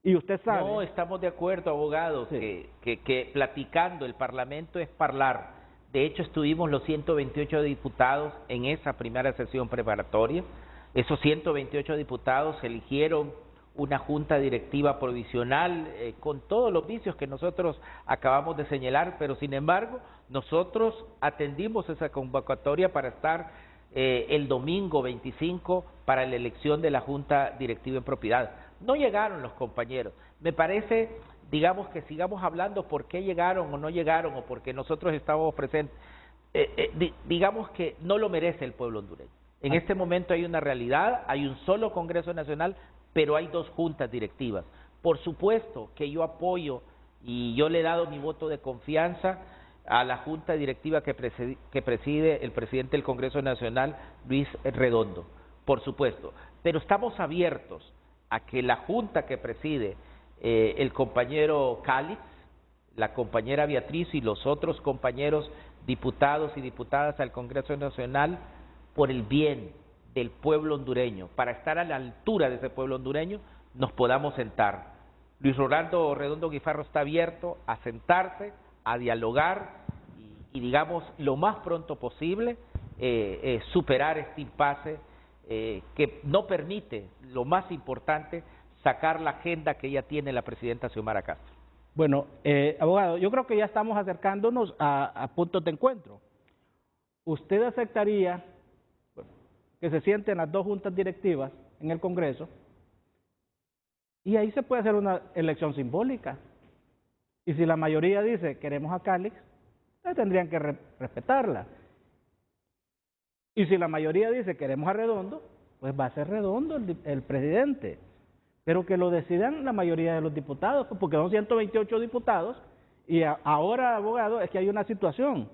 Y usted sabe... No, estamos de acuerdo, abogado, sí, que platicando, el Parlamento es hablar. De hecho, estuvimos los 128 diputados en esa primera sesión preparatoria. Esos 128 diputados eligieron una junta directiva provisional con todos los vicios que nosotros acabamos de señalar, pero sin embargo, nosotros atendimos esa convocatoria para estar el domingo 25 para la elección de la junta directiva en propiedad. No llegaron los compañeros. Me parece, digamos, que sigamos hablando por qué llegaron o no llegaron o porque nosotros estábamos presentes. Digamos que no lo merece el pueblo hondureño. En este momento hay una realidad, hay un solo Congreso Nacional, pero hay dos juntas directivas. Por supuesto que yo apoyo y yo le he dado mi voto de confianza a la junta directiva que preside el presidente del Congreso Nacional, Luis Redondo. por supuesto, pero estamos abiertos a que la junta que preside el compañero Calix, la compañera Beatriz y los otros compañeros diputados y diputadas al Congreso Nacional, por el bien del pueblo hondureño, para estar a la altura de ese pueblo hondureño, nos podamos sentar. Luis Rolando Redondo Guifarro está abierto a sentarse, a dialogar y digamos, lo más pronto posible, superar este impasse que no permite, lo más importante, sacar la agenda que ya tiene la presidenta Xiomara Castro. Bueno, abogado, yo creo que ya estamos acercándonos a puntos de encuentro. ¿Usted aceptaría que se sienten las dos juntas directivas en el Congreso? Y ahí se puede hacer una elección simbólica. Y si la mayoría dice queremos a Calix, entonces tendrían que respetarla. Y si la mayoría dice queremos a Redondo, pues va a ser Redondo el presidente. Pero que lo decidan la mayoría de los diputados, porque son 128 diputados, y ahora, abogado, es que hay una situación.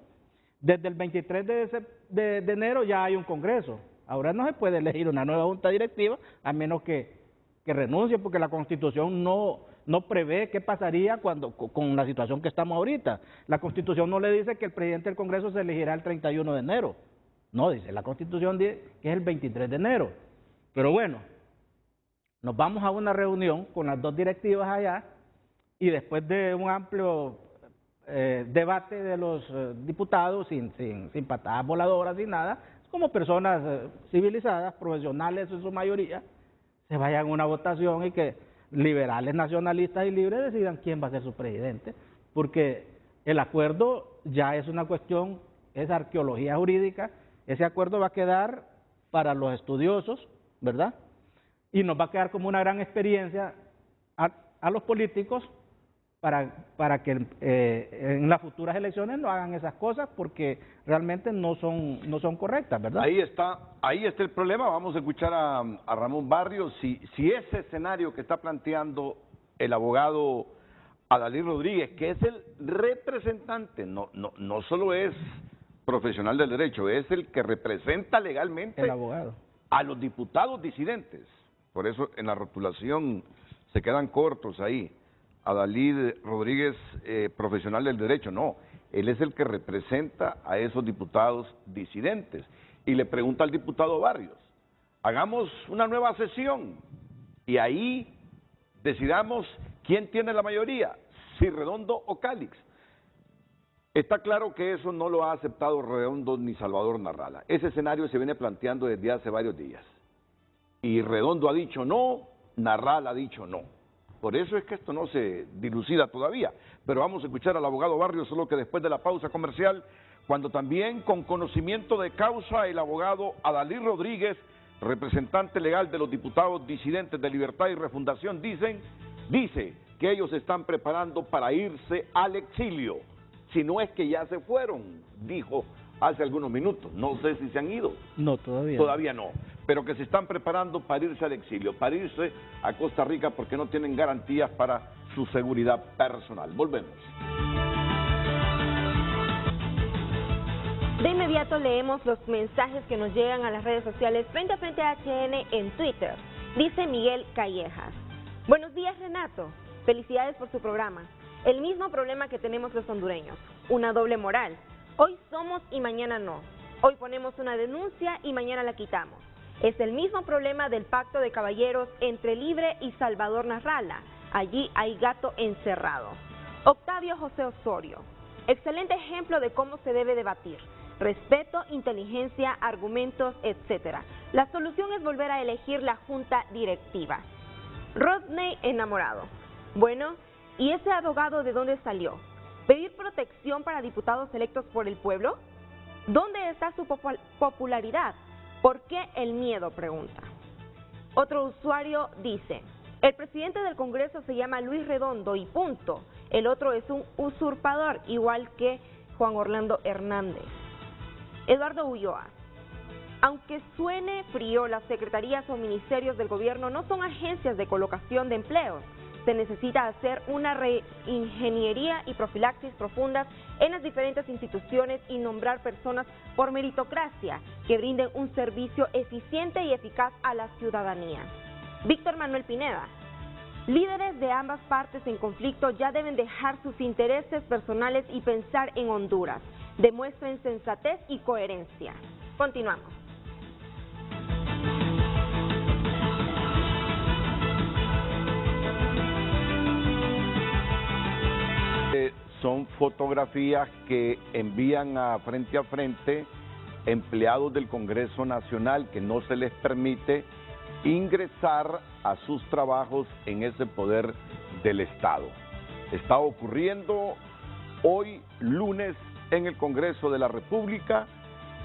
Desde el 23 de enero ya hay un Congreso. Ahora no se puede elegir una nueva junta directiva, a menos que renuncie, porque la Constitución no prevé qué pasaría con la situación que estamos ahorita. La Constitución no le dice que el presidente del Congreso se elegirá el 31 de enero. No, dice la Constitución que es el 23 de enero. Pero bueno, nos vamos a una reunión con las dos directivas allá y después de un amplio debate de los diputados, sin patadas voladoras, sin nada, como personas civilizadas, profesionales en su mayoría, se vayan a una votación y que liberales, nacionalistas y libres decidan quién va a ser su presidente, porque el acuerdo ya es una cuestión, es arqueología jurídica, ese acuerdo va a quedar para los estudiosos, ¿verdad? Y nos va a quedar como una gran experiencia a los políticos para que en las futuras elecciones no hagan esas cosas, porque realmente no son correctas, ¿verdad? Ahí está el problema. Vamos a escuchar a Ramón Barrios. Si ese escenario que está planteando el abogado Adalid Rodríguez, que es el representante, no solo es profesional del derecho, es el que representa legalmente el abogado a los diputados disidentes. Por eso en la rotulación se quedan cortos ahí. Adalid Rodríguez, profesional del derecho, no, él es el que representa a esos diputados disidentes. Y le pregunta al diputado Barrios, hagamos una nueva sesión y ahí decidamos quién tiene la mayoría, si Redondo o Calix. Está claro que eso no lo ha aceptado Redondo ni Salvador Narrala. Ese escenario se viene planteando desde hace varios días. Y Redondo ha dicho no, Narrala ha dicho no. Por eso es que esto no se dilucida todavía. Pero vamos a escuchar al abogado Barrios, solo que después de la pausa comercial, cuando también con conocimiento de causa el abogado Adalid Rodríguez, representante legal de los diputados disidentes de Libertad y Refundación, dice que ellos se están preparando para irse al exilio. Si no es que ya se fueron, dijo hace algunos minutos. No sé si se han ido. No, todavía. Todavía no. Pero que se están preparando para irse al exilio, para irse a Costa Rica porque no tienen garantías para su seguridad personal. Volvemos. De inmediato leemos los mensajes que nos llegan a las redes sociales frente a HN en Twitter. Dice Miguel Callejas. Buenos días, Renato. Felicidades por su programa. El mismo problema que tenemos los hondureños, una doble moral. Hoy somos y mañana no. Hoy ponemos una denuncia y mañana la quitamos. Es el mismo problema del pacto de caballeros entre Libre y Salvador Narrala. Allí hay gato encerrado. Octavio José Osorio. Excelente ejemplo de cómo se debe debatir. Respeto, inteligencia, argumentos, etc. La solución es volver a elegir la junta directiva. Rodney Enamorado. Bueno, ¿y ese abogado de dónde salió? ¿Pedir protección para diputados electos por el pueblo? ¿Dónde está su popularidad? ¿Por qué el miedo?, pregunta. Otro usuario dice, el presidente del Congreso se llama Luis Redondo y punto. El otro es un usurpador, igual que Juan Orlando Hernández. Eduardo Ulloa. Aunque suene frío, las secretarías o ministerios del gobierno no son agencias de colocación de empleos. se necesita hacer una reingeniería y profilaxis profundas en las diferentes instituciones y nombrar personas por meritocracia que brinden un servicio eficiente y eficaz a la ciudadanía. Víctor Manuel Pineda. Líderes de ambas partes en conflicto ya deben dejar sus intereses personales y pensar en Honduras. Demuestren sensatez y coherencia. Continuamos. Son fotografías que envían a frente empleados del Congreso Nacional que no se les permite ingresar a sus trabajos en ese poder del Estado. Está ocurriendo hoy lunes en el Congreso de la República.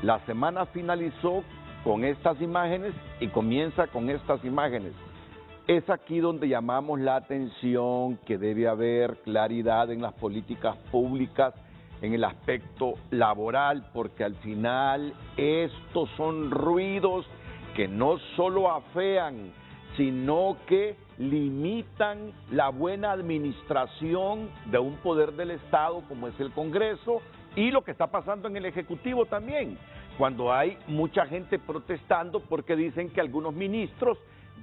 La semana finalizó con estas imágenes y comienza con estas imágenes. Es aquí donde llamamos la atención que debe haber claridad en las políticas públicas, en el aspecto laboral, porque al final estos son ruidos que no solo afean, sino que limitan la buena administración de un poder del Estado como es el Congreso y lo que está pasando en el Ejecutivo también, cuando hay mucha gente protestando porque dicen que algunos ministros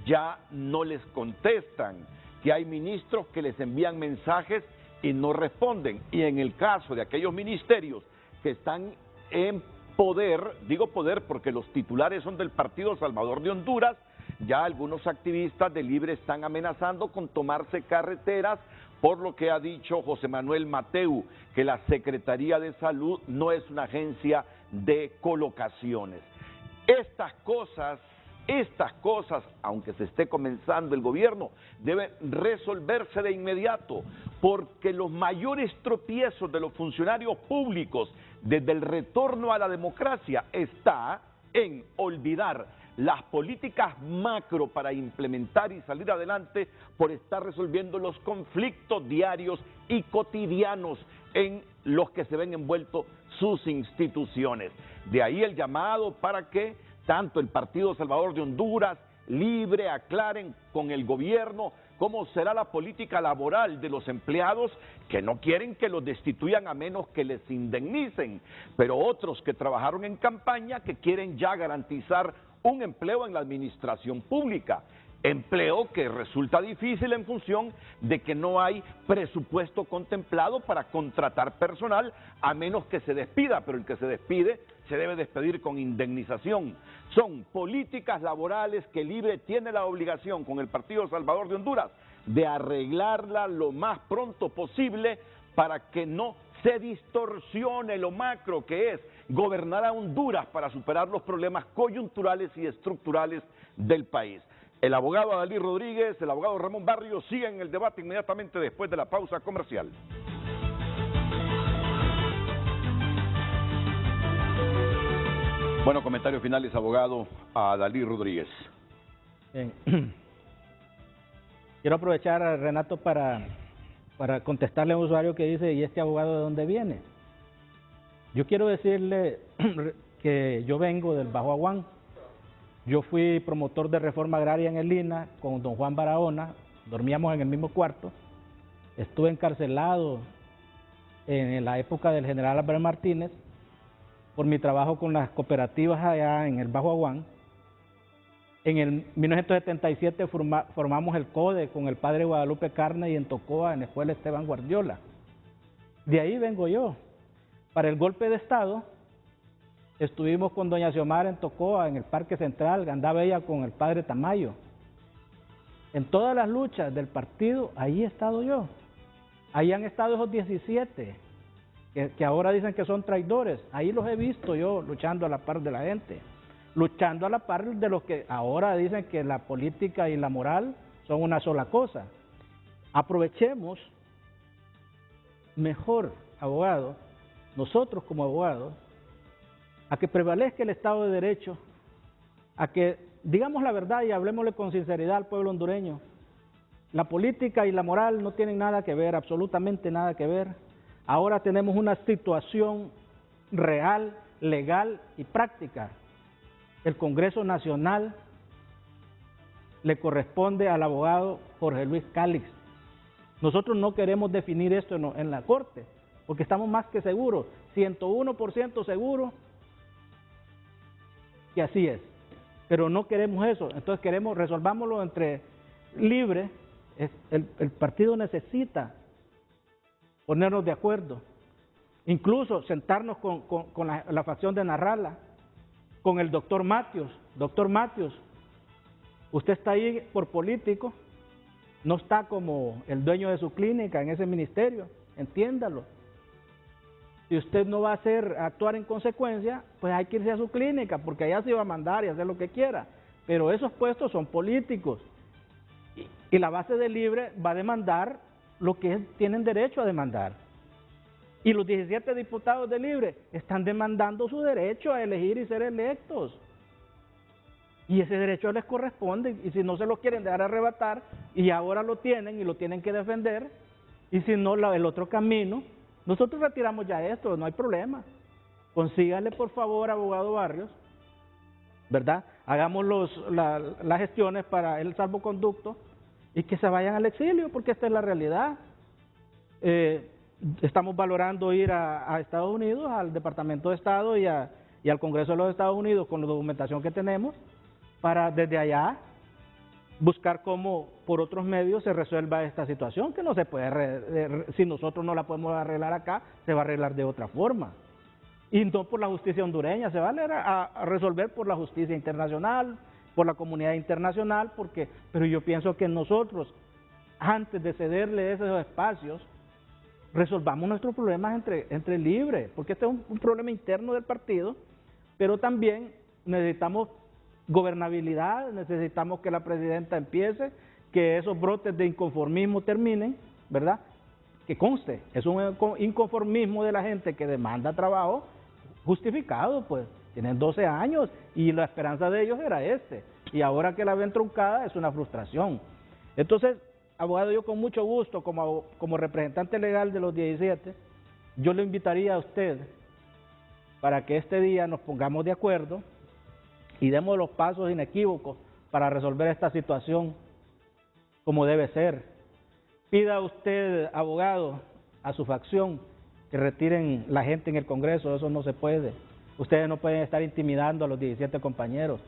ya no les contestan, que hay ministros que les envían mensajes y no responden. Y en el caso de aquellos ministerios que están en poder, digo poder porque los titulares son del Partido Salvador de Honduras, ya algunos activistas de Libre están amenazando con tomarse carreteras, por lo que ha dicho José Manuel Mateu, que la Secretaría de Salud no es una agencia de colocaciones. Estas cosas, aunque se esté comenzando el gobierno, deben resolverse de inmediato, porque los mayores tropiezos de los funcionarios públicos desde el retorno a la democracia está en olvidar las políticas macro para implementar y salir adelante por estar resolviendo los conflictos diarios y cotidianos en los que se ven envueltos sus instituciones. De ahí el llamado para que tanto el Partido Salvador de Honduras, Libre, aclaren con el gobierno cómo será la política laboral de los empleados que no quieren que los destituyan a menos que les indemnicen, pero otros que trabajaron en campaña que quieren ya garantizar un empleo en la administración pública. Empleo que resulta difícil en función de que no hay presupuesto contemplado para contratar personal a menos que se despida, pero el que se despide se debe despedir con indemnización. Son políticas laborales que Libre tiene la obligación con el Partido Salvador de Honduras de arreglarla lo más pronto posible para que no se distorsione lo macro que es gobernar a Honduras para superar los problemas coyunturales y estructurales del país. El abogado Adalí Rodríguez, el abogado Ramón Barrios siguen el debate inmediatamente después de la pausa comercial. Bueno, comentarios finales, abogado Adalí Rodríguez. Bien. Quiero aprovechar, Renato, para contestarle a un usuario que dice, ¿y este abogado de dónde viene? Yo quiero decirle que yo vengo del Bajo Aguán. Yo fui promotor de reforma agraria en el INA con don Juan Barahona, dormíamos en el mismo cuarto. Estuve encarcelado en la época del general Álvaro Martínez por mi trabajo con las cooperativas allá en el Bajo Aguán. En el 1977 formamos el CODE con el padre Guadalupe Carne y en Tocoa, en la escuela Esteban Guardiola. De ahí vengo yo. Para el golpe de Estado, estuvimos con doña Xiomara en Tocoa, en el Parque Central, andaba ella con el padre Tamayo. En todas las luchas del partido, ahí he estado yo. Ahí han estado esos 17, que ahora dicen que son traidores. Ahí los he visto yo luchando a la par de la gente. Luchando a la par de los que ahora dicen que la política y la moral son una sola cosa. Aprovechemos mejor, abogado, nosotros como abogados, a que prevalezca el Estado de Derecho, a que digamos la verdad y hablemosle con sinceridad al pueblo hondureño. La política y la moral no tienen nada que ver, absolutamente nada que ver. Ahora tenemos una situación real, legal y práctica. El Congreso Nacional le corresponde al abogado Jorge Luis Cálix Nosotros no queremos definir esto en la Corte, porque estamos más que seguros, 101% seguros que así es. Pero no queremos eso, entonces resolvámoslo entre libre. El partido necesita ponernos de acuerdo, incluso sentarnos con la facción de Narrala, con el doctor Matios. Doctor Matios, usted está ahí por político, no está como el dueño de su clínica en ese ministerio, entiéndalo. Si usted no va a actuar en consecuencia, pues hay que irse a su clínica, porque allá se va a mandar y hacer lo que quiera. Pero esos puestos son políticos. Y la base de Libre va a demandar lo que tienen derecho a demandar. Y los 17 diputados de Libre están demandando su derecho a elegir y ser electos. Y ese derecho les corresponde, y si no se lo quieren dejar arrebatar, y ahora lo tienen y lo tienen que defender, y si no, el otro camino, nosotros retiramos ya esto, no hay problema. Consígale, por favor, abogado Barrios, ¿verdad? Hagamos las gestiones para el salvoconducto y que se vayan al exilio, porque esta es la realidad. Estamos valorando ir a Estados Unidos, al Departamento de Estado y al Congreso de los Estados Unidos con la documentación que tenemos, para desde allá buscar cómo por otros medios se resuelva esta situación, que no se puede, si nosotros no la podemos arreglar acá, se va a arreglar de otra forma. Y no por la justicia hondureña, se va a resolver por la justicia internacional, por la comunidad internacional, pero yo pienso que nosotros, antes de cederle esos espacios, resolvamos nuestros problemas entre libres, porque este es un problema interno del partido, pero también necesitamos gobernabilidad, necesitamos que la presidenta empiece, que esos brotes de inconformismo terminen, ¿verdad? Que conste, es un inconformismo de la gente que demanda trabajo justificado, pues, tienen 12 años y la esperanza de ellos era y ahora que la ven truncada es una frustración. Entonces, abogado, yo con mucho gusto, como representante legal de los 17, yo le invitaría a usted para que este día nos pongamos de acuerdo y demos los pasos inequívocos para resolver esta situación como debe ser. Pida usted, abogado, a su facción que retiren la gente en el Congreso, eso no se puede. Ustedes no pueden estar intimidando a los 17 compañeros,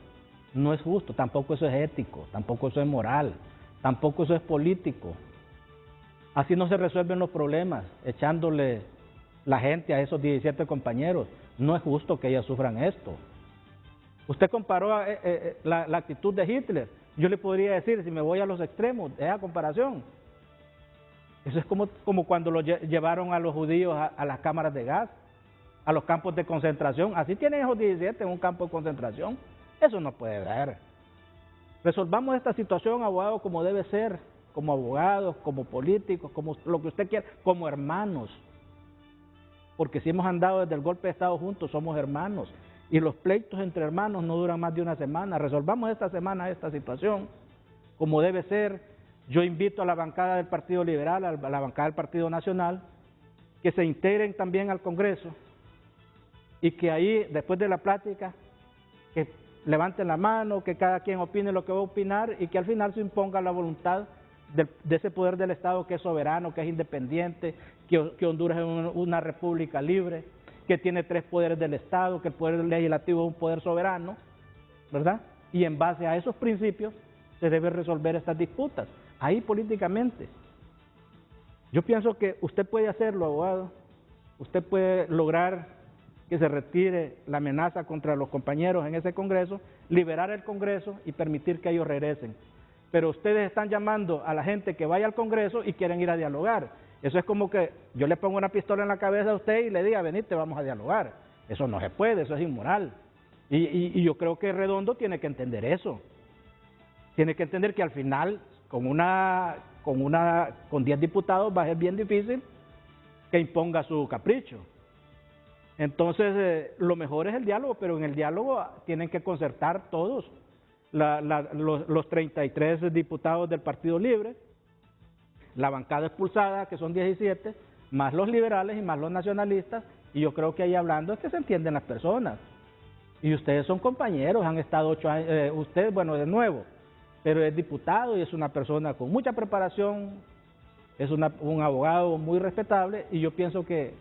no es justo, tampoco eso es ético, tampoco eso es moral, tampoco eso es político. Así no se resuelven los problemas, echándole la gente a esos 17 compañeros, no es justo que ellos sufran esto. Usted comparó la actitud de Hitler. Yo le podría decir, si me voy a los extremos, esa comparación. Eso es como cuando lo llevaron a los judíos a las cámaras de gas, a los campos de concentración. Así tienen esos 17 en un campo de concentración. Eso no puede ser. Resolvamos esta situación, abogado, como debe ser, como abogados, como políticos, como lo que usted quiera, como hermanos. Porque si hemos andado desde el golpe de Estado juntos, somos hermanos. Y los pleitos entre hermanos no duran más de una semana. Resolvamos esta semana esta situación como debe ser. Yo invito a la bancada del Partido Liberal, a la bancada del Partido Nacional, que se integren también al Congreso y que ahí, después de la plática, que levanten la mano, que cada quien opine lo que va a opinar y que al final se imponga la voluntad de ese poder del Estado que es soberano, que es independiente, que Honduras es una república libre, que tiene 3 poderes del Estado, que el poder legislativo es un poder soberano, ¿verdad? Y en base a esos principios se debe resolver estas disputas, ahí políticamente. Yo pienso que usted puede hacerlo, abogado, usted puede lograr que se retire la amenaza contra los compañeros en ese Congreso, liberar el Congreso y permitir que ellos regresen. Pero ustedes están llamando a la gente que vaya al Congreso y quieren ir a dialogar. Eso es como que yo le pongo una pistola en la cabeza a usted y le diga, venite, vamos a dialogar. Eso no se puede, eso es inmoral. Y yo creo que Redondo tiene que entender eso. Tiene que entender que al final, con 10 diputados va a ser bien difícil que imponga su capricho. Entonces, lo mejor es el diálogo, pero en el diálogo tienen que concertar todos, los 33 diputados del Partido Libre, la bancada expulsada, que son 17, más los liberales y más los nacionalistas, y yo creo que ahí hablando es que se entienden las personas. Y ustedes son compañeros, han estado 8 años, usted, bueno, de nuevo, pero es diputado y es una persona con mucha preparación, es un abogado muy respetable y yo pienso que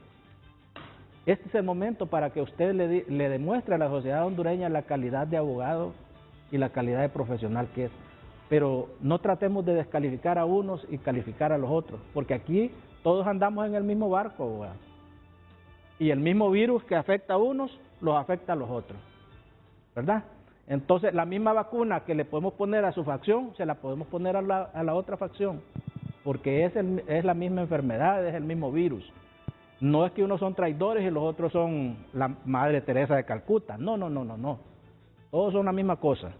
este es el momento para que usted le demuestre a la sociedad hondureña la calidad de abogado y la calidad de profesional que es. Pero no tratemos de descalificar a unos y calificar a los otros, porque aquí todos andamos en el mismo barco, abogado. Y el mismo virus que afecta a unos, los afecta a los otros, ¿verdad? Entonces, la misma vacuna que le podemos poner a su facción, se la podemos poner a la otra facción, porque es la misma enfermedad, es el mismo virus. No es que unos son traidores y los otros son la Madre Teresa de Calcuta. No. Todos son la misma cosa.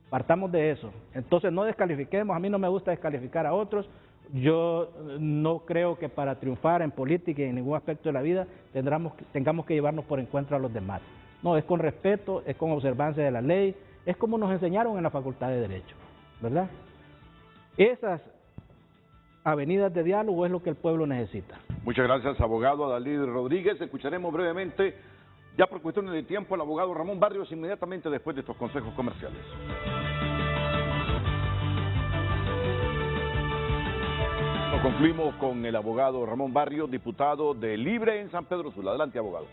Partamos de eso. Entonces no descalifiquemos. A mí no me gusta descalificar a otros. Yo no creo que para triunfar en política y en ningún aspecto de la vida tengamos que llevarnos por encuentro a los demás. No, es con respeto, es con observancia de la ley, es como nos enseñaron en la Facultad de Derecho, ¿verdad? Esas avenidas de diálogo es lo que el pueblo necesita. Muchas gracias, abogado Adalid Rodríguez. Escucharemos brevemente, ya por cuestiones de tiempo, al abogado Ramón Barrios inmediatamente después de estos consejos comerciales. Nos concluimos con el abogado Ramón Barrios, diputado de Libre en San Pedro Sula. Adelante, abogado.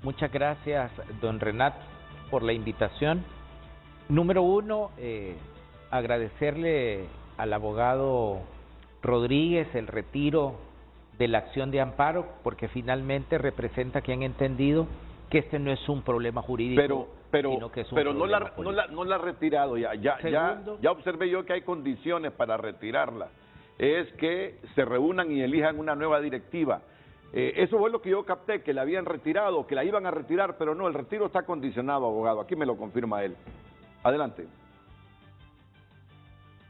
Muchas gracias, don Renato, por la invitación. Número uno, agradecerle al abogado Rodríguez el retiro de la acción de amparo, porque finalmente representa que han entendido que este no es un problema jurídico, sino que es un problema político. No la ha retirado ya observé yo que hay condiciones para retirarla. Es que se reúnan y elijan una nueva directiva. Eso fue lo que yo capté, que la habían retirado, que la iban a retirar, pero no, el retiro está condicionado, abogado. Aquí me lo confirma él. Adelante.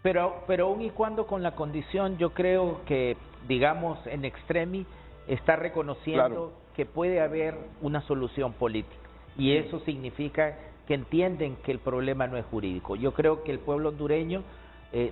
Pero aun y cuando con la condición, yo creo que, digamos, en extremi, está reconociendo que puede haber una solución política. Y eso significa que entienden que el problema no es jurídico. Yo creo que el pueblo hondureño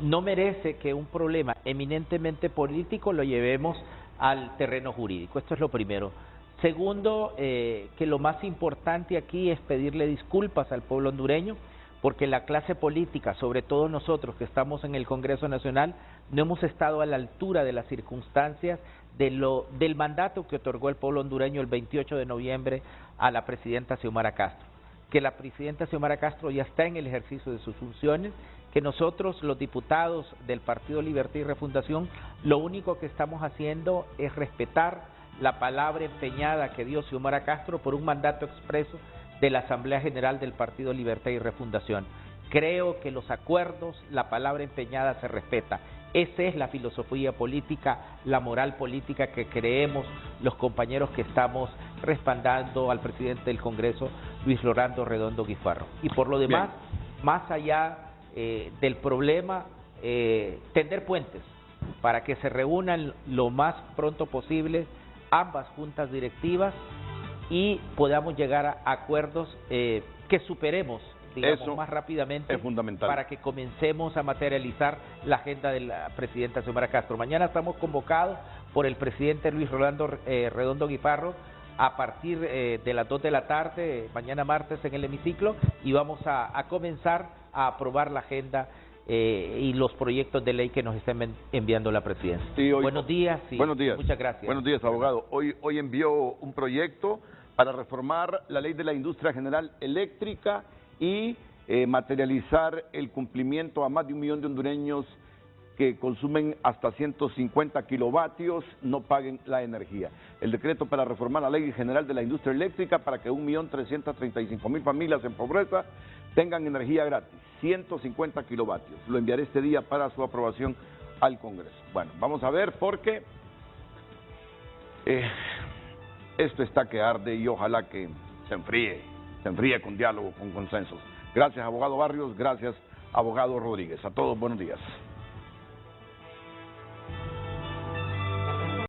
no merece que un problema eminentemente político lo llevemos al terreno jurídico. Esto es lo primero. Segundo, que lo más importante aquí es pedirle disculpas al pueblo hondureño, porque la clase política, sobre todo nosotros que estamos en el Congreso Nacional, no hemos estado a la altura de las circunstancias del mandato que otorgó el pueblo hondureño el 28 de noviembre a la presidenta Xiomara Castro. Que la presidenta Xiomara Castro ya está en el ejercicio de sus funciones, que nosotros, los diputados del Partido Libertad y Refundación, lo único que estamos haciendo es respetar la palabra empeñada que dio Xiomara Castro por un mandato expreso de la Asamblea General del Partido Libertad y Refundación. Creo que los acuerdos, la palabra empeñada se respeta. Esa es la filosofía política, la moral política que creemos los compañeros que estamos respaldando al presidente del Congreso, Luis Rolando Redondo Guifarro. Y por lo demás, más allá del problema, tender puentes para que se reúnan lo más pronto posible ambas juntas directivas y podamos llegar a acuerdos que superemos, digamos, eso más rápidamente, es fundamental, para que comencemos a materializar la agenda de la presidenta Xiomara Castro. Mañana estamos convocados por el presidente Luis Rolando Redondo Guifarro a partir de las 2 de la tarde, mañana martes en el hemiciclo, y vamos a comenzar a aprobar la agenda y los proyectos de ley que nos están enviando la presidencia. Sí, buenos días y muchas gracias. Buenos días, abogado. Hoy envió un proyecto para reformar la ley de la industria general eléctrica y materializar el cumplimiento a más de 1 millón de hondureños que consumen hasta 150 kilovatios, no paguen la energía. El decreto para reformar la ley general de la industria eléctrica para que 1.335.000 familias en pobreza tengan energía gratis, 150 kilovatios. Lo enviaré este día para su aprobación al Congreso. Bueno, vamos a ver porque esto está que arde y ojalá que se enfríe con diálogo, con consensos. Gracias, abogado Barrios, gracias, abogado Rodríguez. A todos, buenos días.